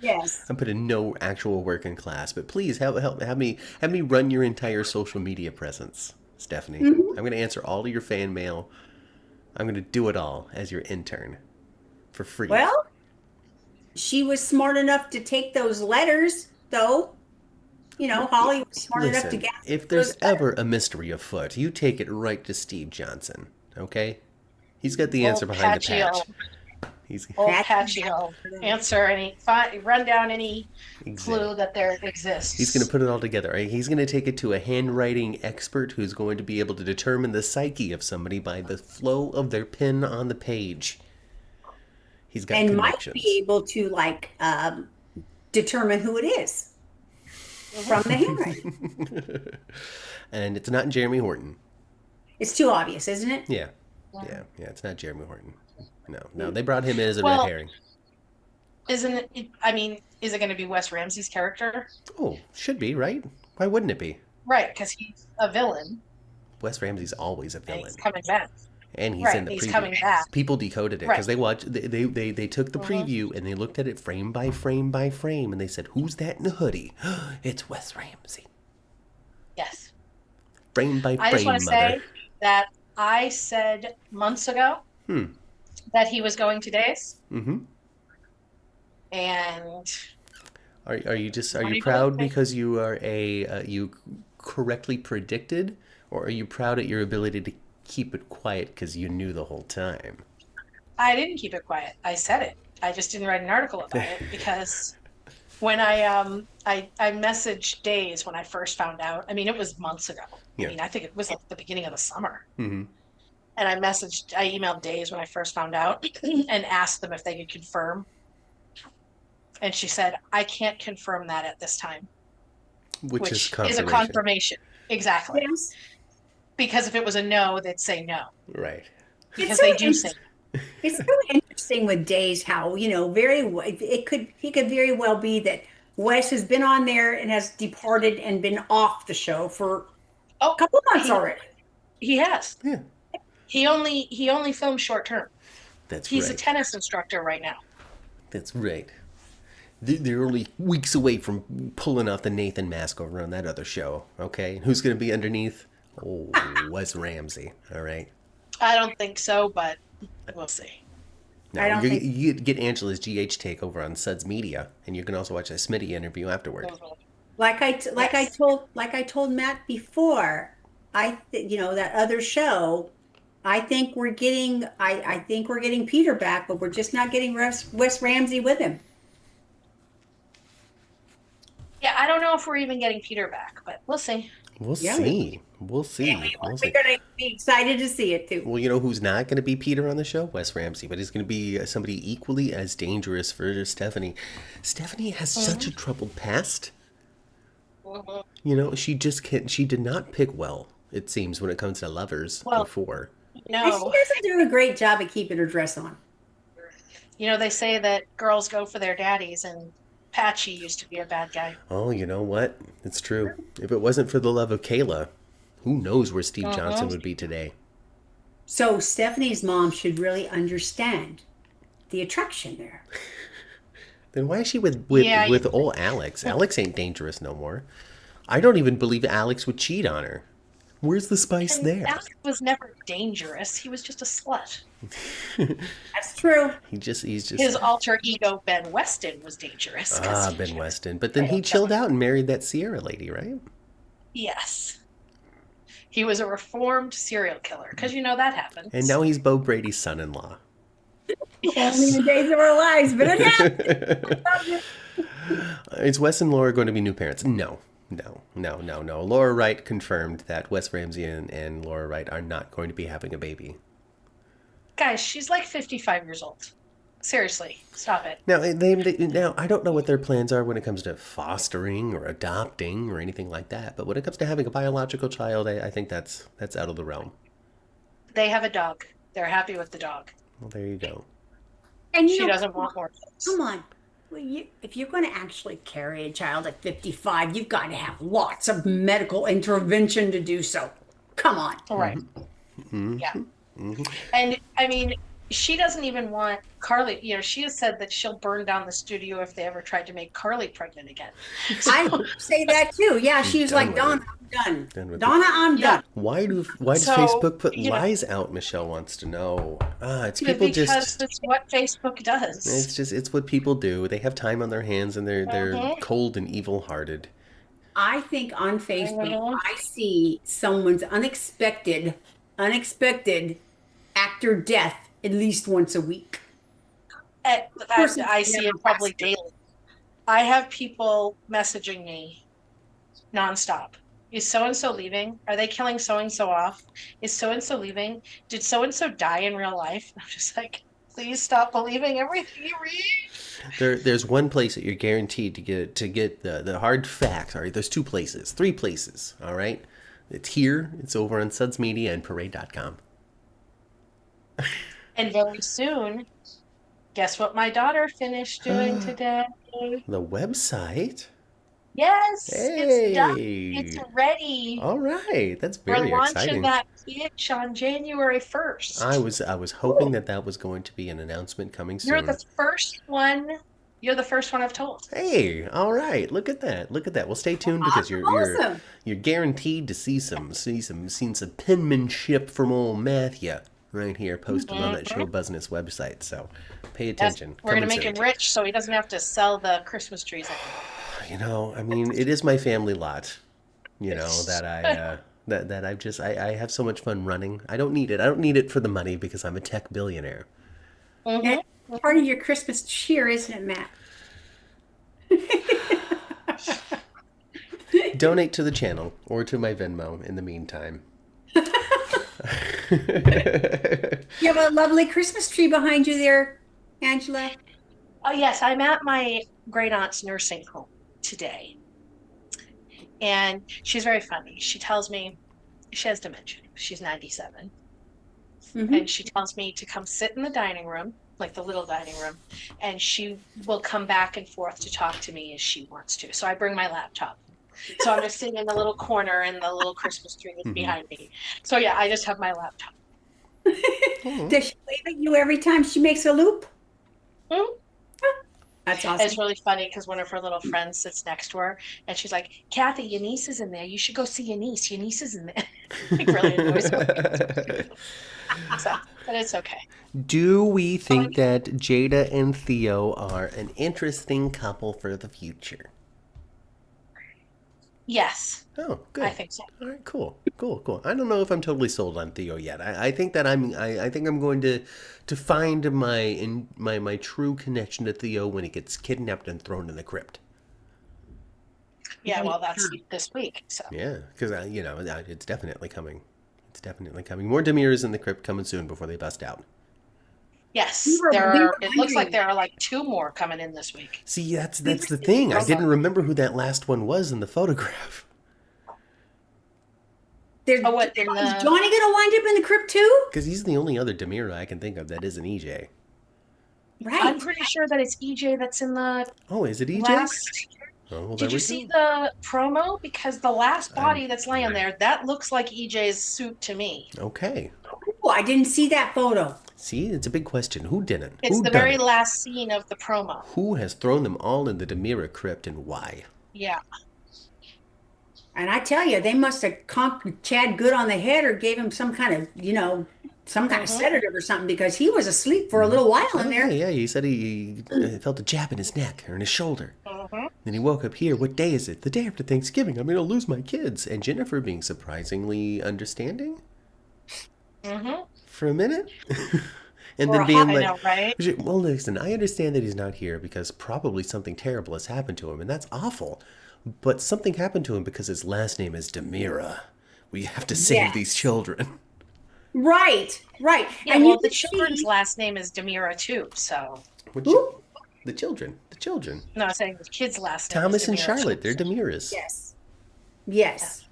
Yes. I'm putting no actual work in class, but please have me run your entire social media presence, Stephanie. Hmm. I'm going to answer all of your fan mail. I'm going to do it all as your intern for free. Well, she was smart enough to take those letters, though. Holly was smart enough to Listen, get if those there's ever a mystery afoot, you take it right to Steve Johnson, okay? He's got the answer Old behind the Pachio. patch. He's Old That's- Pachio. Answer run down any exactly. clue that there exists. He's going to put it all together. Right? He's going to take it to a handwriting expert who's going to be able to determine the psyche of somebody by the flow of their pen on the page. He's got and might connections. be able to determine who it is from the handwriting. And it's not Jeremy Horton. It's too obvious, isn't it? Yeah. Yeah. It's not Jeremy Horton. No. They brought him in as a Well, red herring. Isn't it? I mean, is it going to be Wes Ramsey's character? Oh, should be, right? Why wouldn't it be? Right, because he's a villain. Wes Ramsey's always a And villain. he's coming back. And he's Right, in the he's preview. coming back. People decoded it Right. because they took the preview and they looked at it frame by frame by frame and they said, "Who's that in the hoodie?" It's Wes Ramsey. Yes. Frame by I just frame, want to mother. say that I said months ago that he was going to Days, Mm-hmm. and Are you What do you you proud think? because you are you correctly predicted, or are you proud at your ability to keep it quiet because you knew the whole time? I didn't keep it quiet. I said it. I just didn't write an article about it because when I messaged Days when I first found out. I mean, it was months ago. Yeah. I mean, I think it was like the beginning of the summer. Mm-hmm. And I emailed Days when I first found out and asked them if they could confirm. And she said, I can't confirm that at this time, Which is a confirmation. confirmation. Exactly. Yes. Because if it was a no, they'd say no. Right. Because so they do say It's so interesting with Days how, he could very well be that Wes has been on there and has departed and been off the show for a couple months already. he has. Yeah. He only films short term. That's He's right. a tennis instructor right now. That's right. They're only weeks away from pulling off the Nathan mask over on that other show. Okay, and who's going to be underneath? Oh, Wes Ramsey. All right. I don't think so, but we'll see. Now, I don't think- you get Angela's GH take over on Suds Media, and you can also watch a Smitty interview afterward. Like I told Matt before, that other show. I think we're getting Peter back, but we're just not getting Wes Ramsey with him. Yeah, I don't know if we're even getting Peter back, but we'll see. We'll Yeah. see. We'll see. We'll We're see. gonna be excited to see it too. Well, you know who's not going to be Peter on the show? Wes Ramsey, but he's going to be somebody equally as dangerous for Stephanie. Stephanie has such a troubled past. Mhm. You know, she did not pick well, it seems, when it comes to lovers Well, before. And she No, doesn't do a great job at keeping her dress on. they say that girls go for their daddies, and Patchy used to be a bad guy. Oh, you know what? It's true. If it wasn't for the love of Kayla, who knows where Steve Johnson Hmm. would be today? So Stephanie's mom should really understand the attraction there. Then why is she with Yeah, old Alex? Alex ain't dangerous no more. I don't even believe Alex would cheat on her. Where's the spice and there? Alex was never dangerous. He was just a slut. That's true. He's just His alter ego Ben Weston was dangerous because he Ben just Weston. But then he failed so chilled out and married that Sierra lady, right? yes. He was a reformed serial killer because you know that happens. And now he's Bo Brady's son-in-law. Only in Yes. the days of our lives, but it happened. Is Wes and Laura going to be new parents? No. No. Laura Wright confirmed that Wes Ramsey and Laura Wright are not going to be having a baby. Guys, she's like 55 years old. Seriously, stop it. Now, now I don't know what their plans are when it comes to fostering or adopting or anything like that. But when it comes to having a biological child, I think that's out of the realm. They have a dog. They're happy with the dog. Well, there you go. And She doesn't want more kids. come on. Well, if you're going to actually carry a child at 55, you've got to have lots of medical intervention to do so. Come on. Right. Yeah. And I mean, she doesn't even want Carly. You know, she has said that she'll burn down the studio if they ever tried to make Carly pregnant again. I say that too. Yeah, she's done like, with Donna, it. I'm done. Done with Donna, I'm Yeah. done. Why does So, Facebook put you know- lies out? Michelle wants to know. It's people Because just. it's what Facebook does. It's what people do. They have time on their hands and they're Mhm. cold and evil hearted. I think on Facebook, Mhm. I see someone's unexpected actor death at least once a week. Person's I see it probably daily. I have people messaging me nonstop. Is so and so leaving? Are they killing so and so off? Is so and so leaving? Did so and so die in real life? I'm just like, please stop believing everything you read. There's one place that you're guaranteed to get the hard facts. All right, there's 2 places, 3 places. All right, it's here. It's over on Suds Media and Parade.com. And very soon, guess what my daughter finished doing today? The website. Yes, it's done. Hey. It's ready. All right, that's We're very launching exciting. that pitch on January 1st. I was hoping that was going to be an announcement coming You're soon. the first one. You're the first one I've told. Hey, all right. Look at that. Look at that. Well, stay tuned because Awesome. you're guaranteed to see some penmanship from old Matthew right here posted on that Show Business website. So pay Yes, attention. we're going to Coming make soon. him rich so he doesn't have to sell the Christmas trees anymore. You know, I mean, it is my family lot. You know that I that I have so much fun running. I don't need it. I don't need it for the money because I'm a tech billionaire. Mhm. That's part of your Christmas cheer, isn't it, Matt? Donate to the channel or to my Venmo in the meantime. You have a lovely Christmas tree behind you there, Angela. Oh, yes, I'm at my great aunt's nursing home today. And she's very funny. She tells me she has dementia. She's 97. Mhm. And she tells me to come sit in the dining room, like the little dining room, and she will come back and forth to talk to me as she wants to. So I bring my laptop. So I'm just sitting in the little corner and the little Christmas tree is behind me. So yeah, I just have my laptop. Does she wave at you every time she makes a loop? Mhm. That's awesome. It's really funny because one of her little friends sits next to her and she's like, Kathy, your niece is in there. You should go see your niece. Your niece is in there. Like really annoys her. So, but it's okay. Do we think that Jada and Theo are an interesting couple for the future? Yes, Oh, good. I think so. All right, cool. I don't know if I'm totally sold on Theo yet. I think that I think I'm going to find my true connection to Theo when he gets kidnapped and thrown in the crypt. Yeah, well, that's this week. So Yeah, because it's definitely coming. It's definitely coming. More Demirs in the crypt coming soon before they bust out. yes, We were it looks like wondering. there are like 2 more coming in this week. See, that's the thing. I didn't remember who that last one was in the photograph. Oh, what, in Is the- Johnny gonna wind up in the crypt too? Because he's the only other Demira I can think of that isn't EJ. I'm Right. pretty sure that it's EJ that's in the Oh, is it EJ? last. Oh, well, there Did you we see go. the promo? Because the last I'm body that's laying there, that looks like EJ's suit to me. okay. Oh, I didn't see that photo. See, it's a big question. Who didn't? It's Who the done very it? last scene of the promo. Who has thrown them all in the Demira crypt and why? Yeah. And I tell you, they must have conked Chad good on the head or gave him some kind of, some kind of Mm-hmm. sedative or something because he was asleep for a little while in Oh yeah, there. yeah. He said he felt a jab in his neck or in his shoulder. Mm-hmm. Then he woke up here. What day is it? The day after Thanksgiving. I'm gonna lose my kids. And Jennifer being surprisingly understanding Mm-hmm. for a minute, and For then a hot, being I like, know, right? "Well, listen, I understand that he's not here because probably something terrible has happened to him, and that's awful. But something happened to him because his last name is Demira. We have to save these Yes. children." Right, right. Yeah, And you well, the can children's see last name is Demira too, so Which who? the children, the children. no, I'm saying the kid's last name is Thomas and Demira too. Charlotte, they're Demiras. Yes. Yes.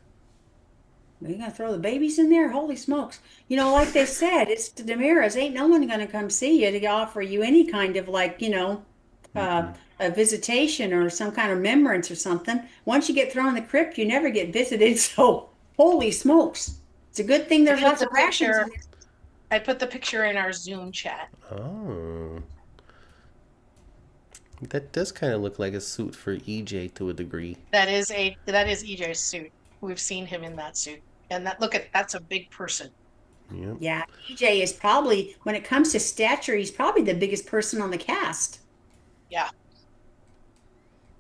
Are you gonna throw the babies in there? Holy smokes. Like they said, it's the Demiras. Ain't no one gonna come see you to offer you any kind of a visitation or some kind of remembrance or something. Once you get thrown in the crypt, you never get visited. So holy smokes. It's a good thing I there's put lots the of rations picture. in there. I put the picture in our Zoom chat. Oh, that does kind of look like a suit for EJ to a degree. That is EJ's suit. We've seen him in that suit, and that's a big person. Yep. Yeah, EJ is probably, when it comes to stature, he's probably the biggest person on the cast. Yeah.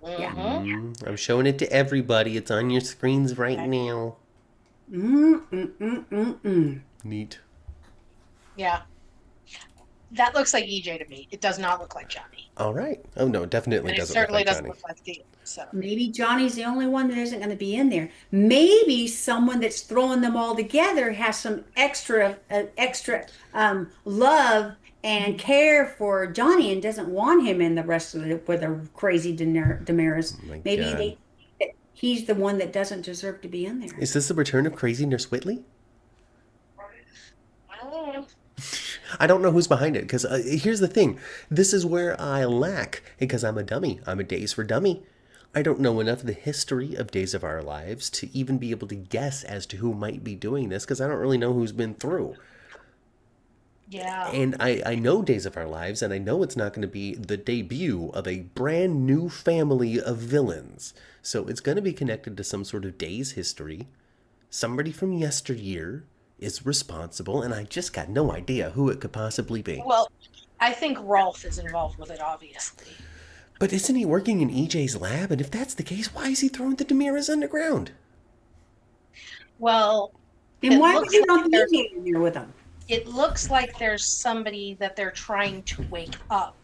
Yeah. Mm-hmm. I'm showing it to everybody. It's on your screens right now. Mm, mm, mm, mm, mm. Neat. Yeah. That looks like EJ to me. It does not look like Johnny, All right. Oh no, definitely and it doesn't look certainly like doesn't Johnny. look like Dean. So Maybe Johnny's the only one that isn't going to be in there. Maybe someone that's throwing them all together has some extra love and care for Johnny and doesn't want him in the rest of the with the crazy Damaris. Oh my Maybe God. he's the one that doesn't deserve to be in there. Is this the return of Crazy Nurse Whitley? I don't know. I don't know who's behind it because here's the thing. This is where I lack because I'm a dummy. I'm a Days for Dummy. I don't know enough of the history of Days of Our Lives to even be able to guess as to who might be doing this because I don't really know who's been through. Yeah. And I know Days of Our Lives, and I know it's not going to be the debut of a brand new family of villains. So it's going to be connected to some sort of Days history. Somebody from yesteryear is responsible, and I just got no idea who it could possibly be. Well, I think Rolf is involved with it, obviously. But isn't he working in EJ's lab? And if that's the case, why is he throwing the Demiras underground? Well, And it why would looks you like want there's EJ in there with him? it looks like there's somebody that they're trying to wake up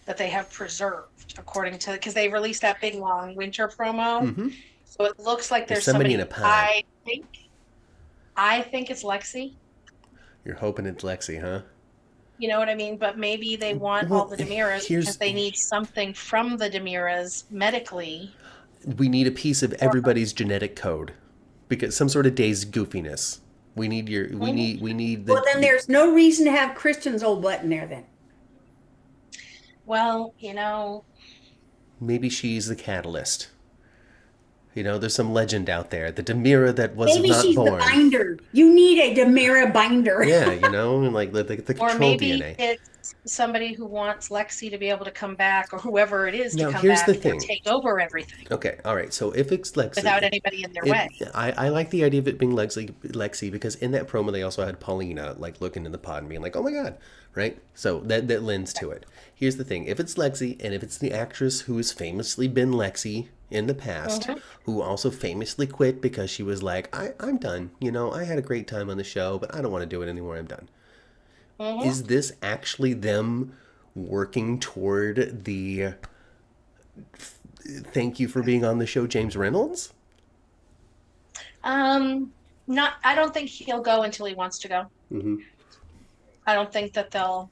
that they have preserved, according to because they released that big long winter promo. Mm-hmm. So it looks like There's there's somebody somebody. in a pod. I think it's Lexi. You're hoping it's Lexi, huh? You know what I mean? But maybe they want Well, all the Demiras here's- because they need something from the Demiras medically. We need a piece of everybody's genetic code, because some sort of Days goofiness. We need the. Well, then there's no reason to have Christian's old butt in there then. Well, Maybe she's the catalyst. There's some legend out there. The Demira that was Maybe not she's born. the binder. You need a Demira binder. Yeah, like the or control maybe DNA. it's somebody who wants Lexi to be able to come back, or whoever it is to Now, come here's back the and thing. take over everything Okay, all right. So if it's Lexi, without anybody in their way. I like the idea of it being Lexi because in that promo they also had Paulina like looking in the pod and being like, "Oh my god," right? So that lends to it. Here's the thing: if it's Lexi and if it's the actress who has famously been Lexi in the past, who also famously quit because she was like, I'm done. I had a great time on the show, but I don't want to do it anymore. I'm done. Is this actually them working toward the thank you for being on the show, James Reynolds? Not. I don't think he'll go until he wants to go. Mm-hmm. I don't think that they'll.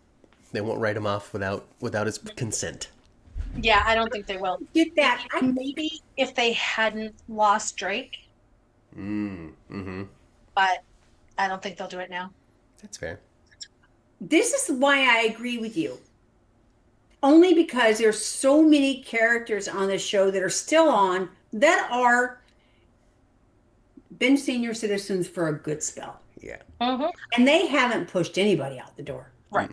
They won't write him off without his consent. Yeah, I don't think they will. Get that. Maybe if they hadn't lost Drake, Mm-hmm. but I don't think they'll do it now. That's fair. This is why I agree with you. only because there's so many characters on the show that are still on that are been senior citizens for a good spell. Yeah. Mm-hmm. And they haven't pushed anybody out the door. Right.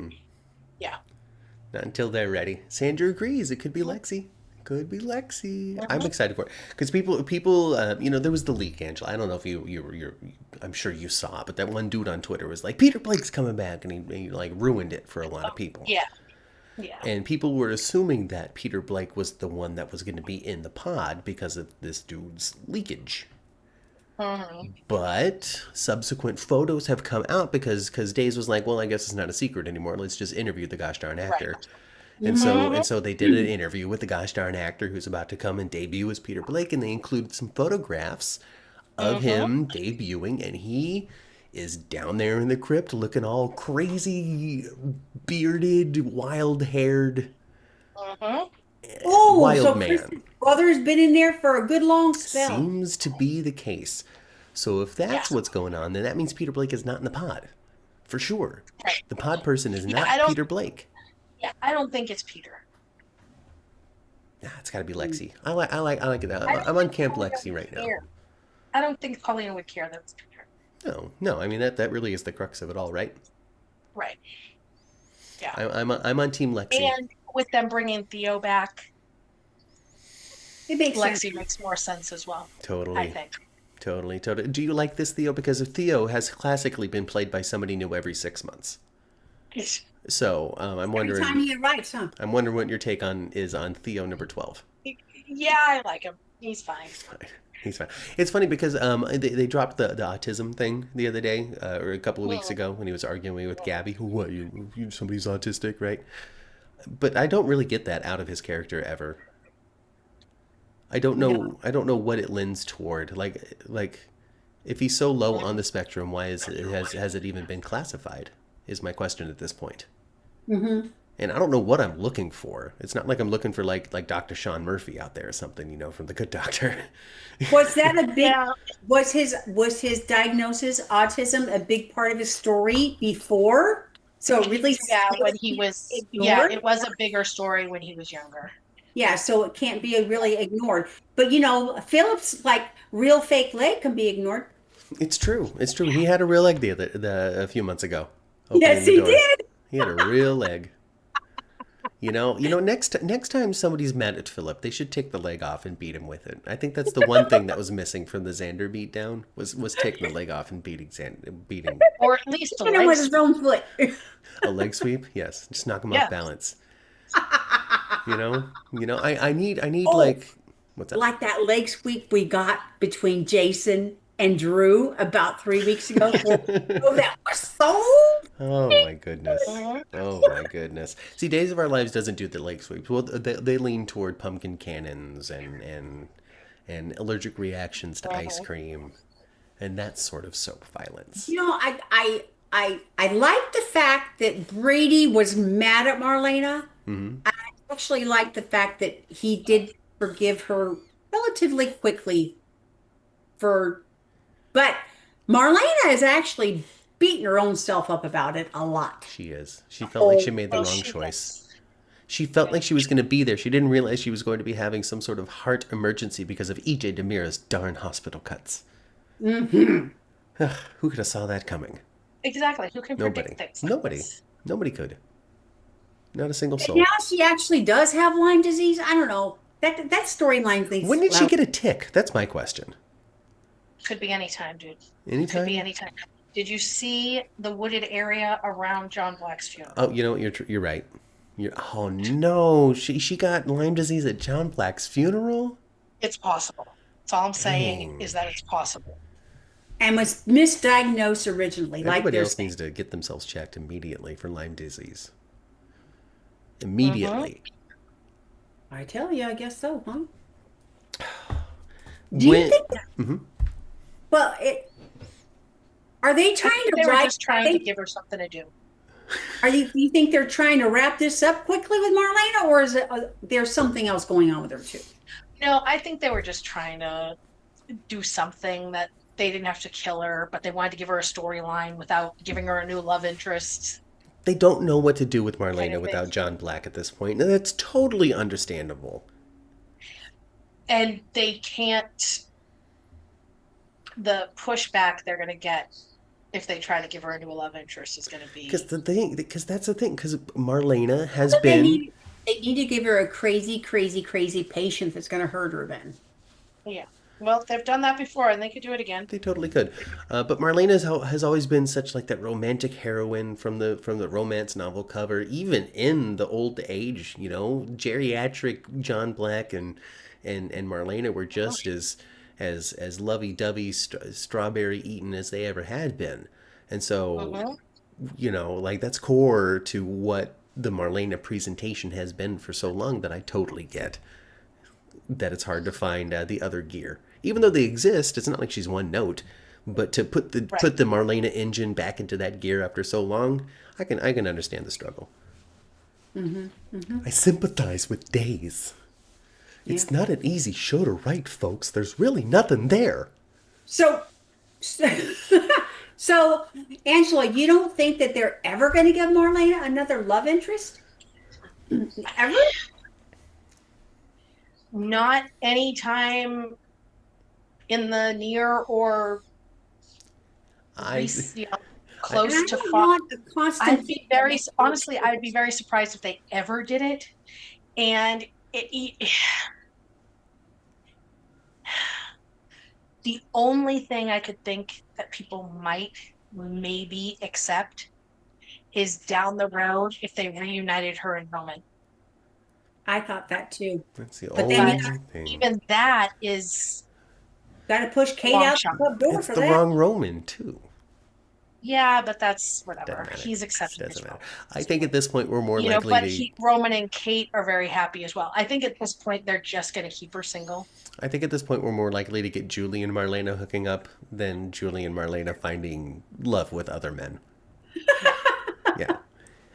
Yeah. Not until they're ready. Sandra agrees. It could be Lexi. Could be Lexi. I'm Mm-hmm. excited for it because there was the leak, Angela. I don't know if you're. I'm sure you saw, but that one dude on Twitter was like, Peter Blake's coming back, and he like ruined it for a lot of people. Yeah. Yeah. And people were assuming that Peter Blake was the one that was going to be in the pod because of this dude's leakage. Mm-hmm. But subsequent photos have come out because Days was like, well, I guess it's not a secret anymore. Let's just interview the gosh darn actor. Right. And so they did an interview with the gosh darn actor who's about to come and debut as Peter Blake, and they included some photographs of him debuting, and he is down there in the crypt looking all crazy, bearded, wild-haired, Oh, wild so man. Chris's brother's been in there for a good long spell. Seems to be the case. So if that's Yeah. what's going on, then that means Peter Blake is not in the pod. For sure. Right. The pod person is I not don't. Peter Blake. Yeah, I don't think it's Peter. Nah, it's got to be Lexi. I like it. I don't I'm on think Camp Paulina Lexi would right now. care. I don't think Paulina would care that it's Peter. No. I mean that really is the crux of it all, right? Right. Yeah. I'm on Team Lexi. And with them bringing Theo back, It makes sense. Lexi makes more sense as well. I Totally. think. Totally. Do you like this Theo? Because Theo has classically been played by somebody new every 6 months. So I'm Every wondering. time he writes, huh? I'm wondering what your take is on Theo number 12. Yeah, I like him. He's fine. He's fine. It's funny because they dropped the autism thing the other day or a couple of weeks ago when he was arguing with Gabby. What you somebody's autistic, right? But I don't really get that out of his character ever. I don't know. No. I don't know what it lends toward. Like if he's so low on the spectrum, why has it even been classified? Is my question at this point. Mm-hmm. And I don't know what I'm looking for. It's not like I'm looking for like Dr. Sean Murphy out there or something, from The Good Doctor. Was that a big? Yeah. Was his diagnosis autism a big part of his story before? So it really, Yeah, when he was, ignored? it was a bigger story when he was younger. Yeah, so it can't be really ignored. But Philip's like real fake leg can be ignored. It's true. It's true. He had a real leg a few months ago. Yes, opening the he door. did. He had a real leg. Next time somebody's mad at Philip, they should take the leg off and beat him with it. I think that's the one thing that was missing from the Xander beatdown was taking the leg off and beating Or at least a Hit him leg with his own foot. a leg sweep. Yes, just knock him Yeah. off balance. I need Oh. like what's that? Like that leg sweep we got between Jason and Drew about 3 weeks ago. Oh, that was so. Oh my goodness. Mhm. Oh my goodness. See, Days of Our Lives doesn't do the leg sweeps. Well, they lean toward pumpkin cannons and allergic reactions to ice cream and that sort of soap violence. I like the fact that Brady was mad at Marlena. Hmm. I actually like the fact that he did forgive her relatively quickly but Marlena is actually beating her own self up about it a lot. She is. She felt like she made the Oh, wrong she choice. does. She felt like she was going to be there. She didn't realize she was going to be having some sort of heart emergency because of EJ Demira's darn hospital cuts. Mm-hmm. Who could have saw that coming? Exactly. Who can Nobody. predict things like Nobody. this? Nobody could. Not a single soul. Now she actually does have Lyme disease. I don't know. That storyline thing. When did she get a tick? That's my question. Could be any time, dude. Anytime? Could be any time. Did you see the wooded area around John Black's funeral? Oh, you're right. Oh no, she got Lyme disease at John Black's funeral. It's possible. That's all I'm saying Dang. is that it's possible. And was misdiagnosed originally. Like Everybody there's else needs to get themselves checked immediately for Lyme disease. Immediately. I tell you, I guess so, huh? Do you When- think Mhm. well, are they I trying think to they were write just trying to give her something to do. do you think they're trying to wrap this up quickly with Marlena, or is it there's something else going on with her too? No, I think they were just trying to do something that they didn't have to kill her, but they wanted to give her a storyline without giving her a new love interest. They don't know what to do with And Marlena if without it's John Black at this point, and that's totally understandable. and they can't the pushback they're going to get if they try to give her a new love interest is going to be Because that's the thing, because Marlena has But they been. need to give her a crazy, crazy, crazy patient that's going to hurt her then. yeah. Well, they've done that before and they could do it again. They totally could, but Marlena has always been such like that romantic heroine from the romance novel cover, even in the old age. Geriatric John Black and Marlena were just as lovey-dovey strawberry eaten as they ever had been, and so Mm-hmm. like that's core to what the Marlena presentation has been for so long that I totally get that it's hard to find the other gear. Even though they exist, it's not like she's one note. But to put Right. the Marlena engine back into that gear after so long, I can understand the struggle. I sympathize with Days. Yeah. It's not an easy show to write, folks. There's really nothing there. So, so, Angela, you don't think that they're ever going to give Marlena another love interest? Ever? Not anytime in the near or I close And I to don't far. want a constant. I'd be very honestly, I'd be very surprised if they ever did it. And the only thing I could think that people might maybe accept is down the road if they reunited her and Roman. I thought that too. That's the But then only you thing. Even that is got to push Kate Long out shot. the door It's for the that. wrong Roman too. yeah, but that's Doesn't whatever. matter. He's accepted Doesn't as matter. well. I think at this point we're more likely But to. Roman and Kate are very happy as well. I think at this point they're just going to keep her single. I think at this point we're more likely to get Julie and Marlena hooking up than Julie and Marlena finding love with other men. Yeah.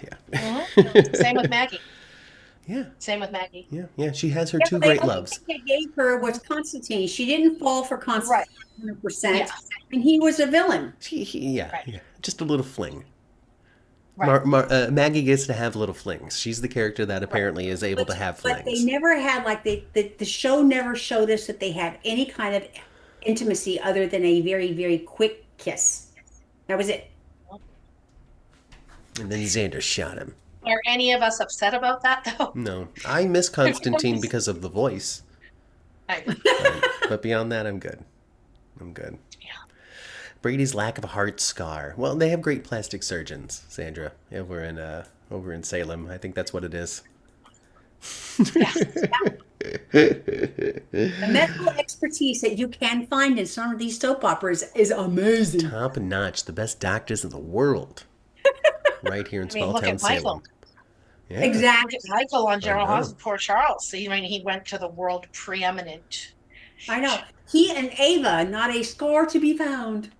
Yeah. Same with Maggie. Yeah. Same with Maggie. Yeah. Yeah. She has her Yeah, two but the great only loves. thing they gave her was Constantine. She didn't fall for Constantine Right. 100%. Yeah. And he was a villain. Yeah. Right. Yeah. Just a little fling. Right. Maggie gets to have little flings. She's the character that apparently is able to have But they flings. never had, like, the show never showed us that they had any kind of intimacy other than a very, very quick kiss. That was it. And then Xander shot him. Are any of us upset about that though? No. I miss Constantine because of the voice. I do. But beyond that, I'm good. I'm good. Yeah. Brady's lack of a heart scar. Well, they have great plastic surgeons, Sandra, over in Salem. I think that's what it is. The medical expertise that you can find in some of these soap operas is amazing. Top notch, the best doctors in the world. Right here in I mean, small look town at Michael. Salem. Yeah. Exactly. Look at Michael on General know. Hospital, poor Charles. See, I mean, he went to the world preeminent. I know. He and Ava, not a scar to be found.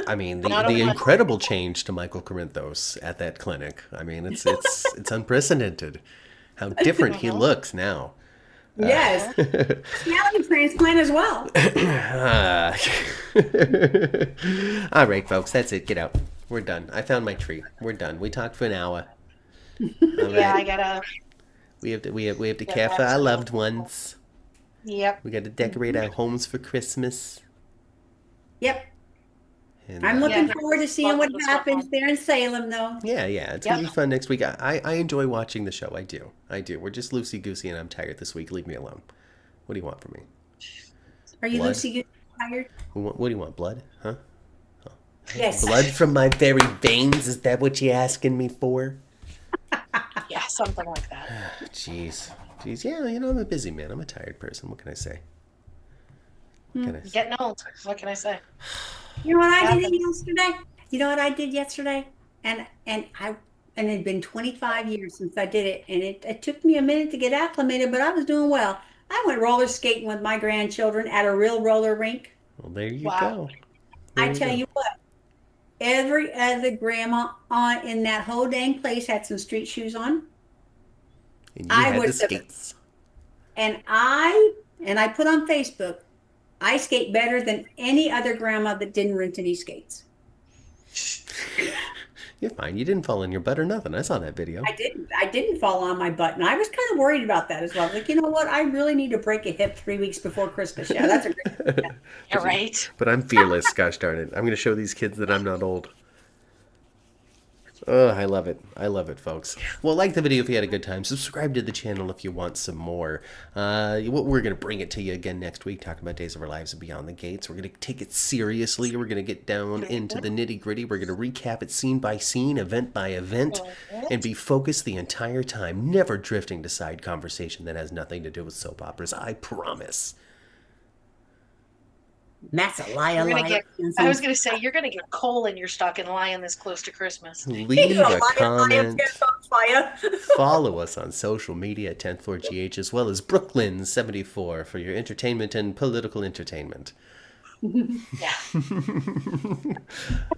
I mean, Not the only- incredible change to Michael Corinthos at that clinic. I mean, it's unprecedented how different he looks now. Yes. Personality transplant as well. All right, folks, that's it. Get out. We're done. I found my tree. We're done. We talked for an hour. All Yeah, right. I gotta. We have to Yeah, care for our absolutely. loved ones. Yep. We got to decorate our homes for Christmas. Yep. And, I'm looking Yeah. forward to seeing what Welcome to happens Stockholm. there in Salem, though. yeah, it's Yep. gonna be fun next week. I enjoy watching the show. I do. We're just loosey goosey, and I'm tired this week. Leave me alone. What do you want from me? Are you Blood. Lucy tired? What do you want? Blood? Huh? Yes. Blood from my very veins? Is that what you're asking me for? Yeah, something like that. Jeez. Yeah, I'm a busy man. I'm a tired person. What can I say? What can I say? Getting old. What can I say? You know what I did yesterday? You know what I did yesterday? And it had been 25 years since I did it, and it took me a minute to get acclimated, but I was doing well. I went roller skating with my grandchildren at a real roller rink. Well, there you Wow. go. I tell you what, every other grandma in that whole dang place had some street shoes on, And you I had the was the- skates. and I put on Facebook, I skate better than any other grandma that didn't rent any skates. You're fine. You didn't fall on your butt or nothing. I saw that video. I didn't fall on my butt, and I was kind of worried about that as well. I was like, you know what? I really need to break a hip 3 weeks before Christmas. Yeah, that's a great. You're right. But I'm fearless. Gosh darn it. I'm going to show these kids that I'm not old. Oh, I love it. I love it, folks. Well, like the video if you had a good time. Subscribe to the channel if you want some more. We're going to bring it to you again next week, talking about Days of Our Lives and Beyond the Gates. We're going to take it seriously. We're going to get down into the nitty-gritty. We're going to recap it scene by scene, event by event, and be focused the entire time, never drifting to side conversation that has nothing to do with soap operas. I promise. Matt's a liar, You're gonna liar. get. I was gonna say you're gonna get coal in your stocking lying this close to Christmas. Leave a comment. Fire. Follow us on social media at 10th Floor GH, as well as Brooklyn 74 for your entertainment and political entertainment. Yeah.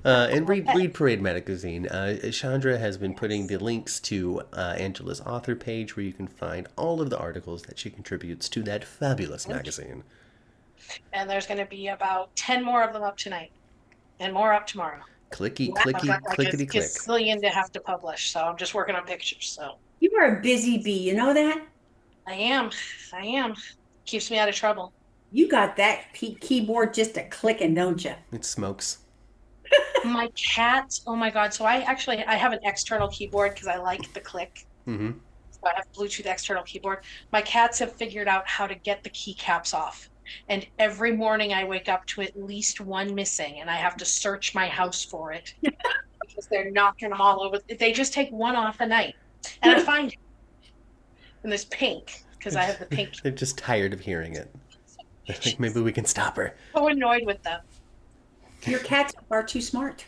And read Parade Magazine. Chandra has been putting the links to Angela's author page, where you can find all of the articles that she contributes to that fabulous magazine. And there's going to be about 10 more of them up tonight, and more up tomorrow. Clicky, I've clicky, got like clickety a click. gazillion to have to publish, so I'm just working on pictures. So You are a busy bee, you know that? I am. Keeps me out of trouble. You got that keyboard just a clicking, don't you? It smokes. My cat, oh my God. So I have an external keyboard because I like the click. Mm-hmm. So I have Bluetooth external keyboard. My cats have figured out how to get the keycaps off. And every morning I wake up to at least one missing, and I have to search my house for it because they're knocking them all over. They just take one off a night, and I find it. And there's pink because I have the pink. They're just tired of hearing it. I think maybe we can stop her. So annoyed with them. Your cats are too smart.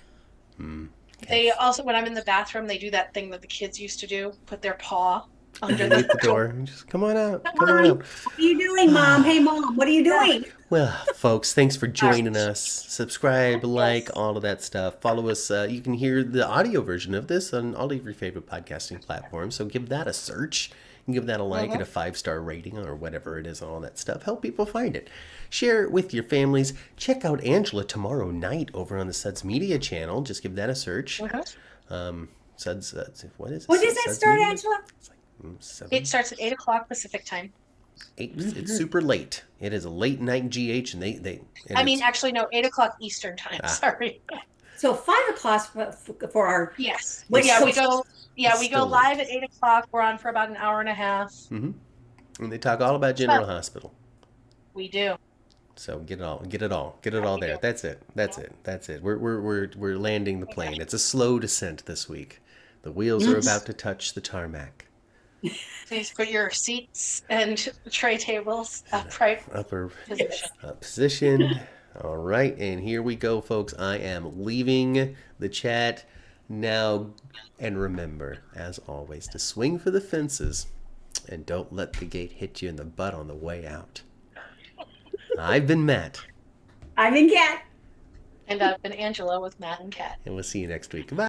They also, when I'm in the bathroom, they do that thing that the kids used to do: put their paw under Underneath the door. Just come on out. Come on out. What are you doing, Mom? Hey, Mom, what are you doing? Well, folks, thanks for joining us. Subscribe, like, all of that stuff. Follow us. You can hear the audio version of this on all of your favorite podcasting platforms. So give that a search. And give that a like and a 5-star rating or whatever it is, all that stuff. Help people find it. Share it with your families. Check out Angela tomorrow night over on the Suds Media channel. Just give that a search. Suds, what is it? When does that Suds start, Media? Angela? It's like 7. It starts at 8 o'clock Pacific time. It's super late. It is a late night GH, and they. And I mean, actually, no, 8 o'clock Eastern time. Sorry. So 5 o'clock for our. Yes. Wait, yeah, so- we go. Yeah, It's we still go live at 8 o'clock. We're on for about an hour and a half. and they talk all about General Hospital. We do. So get it all there. That's it. We're landing the plane. It's a slow descent this week. The wheels are about to touch the tarmac. Please put your seats and tray tables upright Upper position. position. All right, and here we go, folks. I am leaving the chat now, and remember, as always, to swing for the fences and don't let the gate hit you in the butt on the way out. I've been Matt, I'm in Cat. And I've been Angela with Matt and Kat. and we'll see you next week. Bye.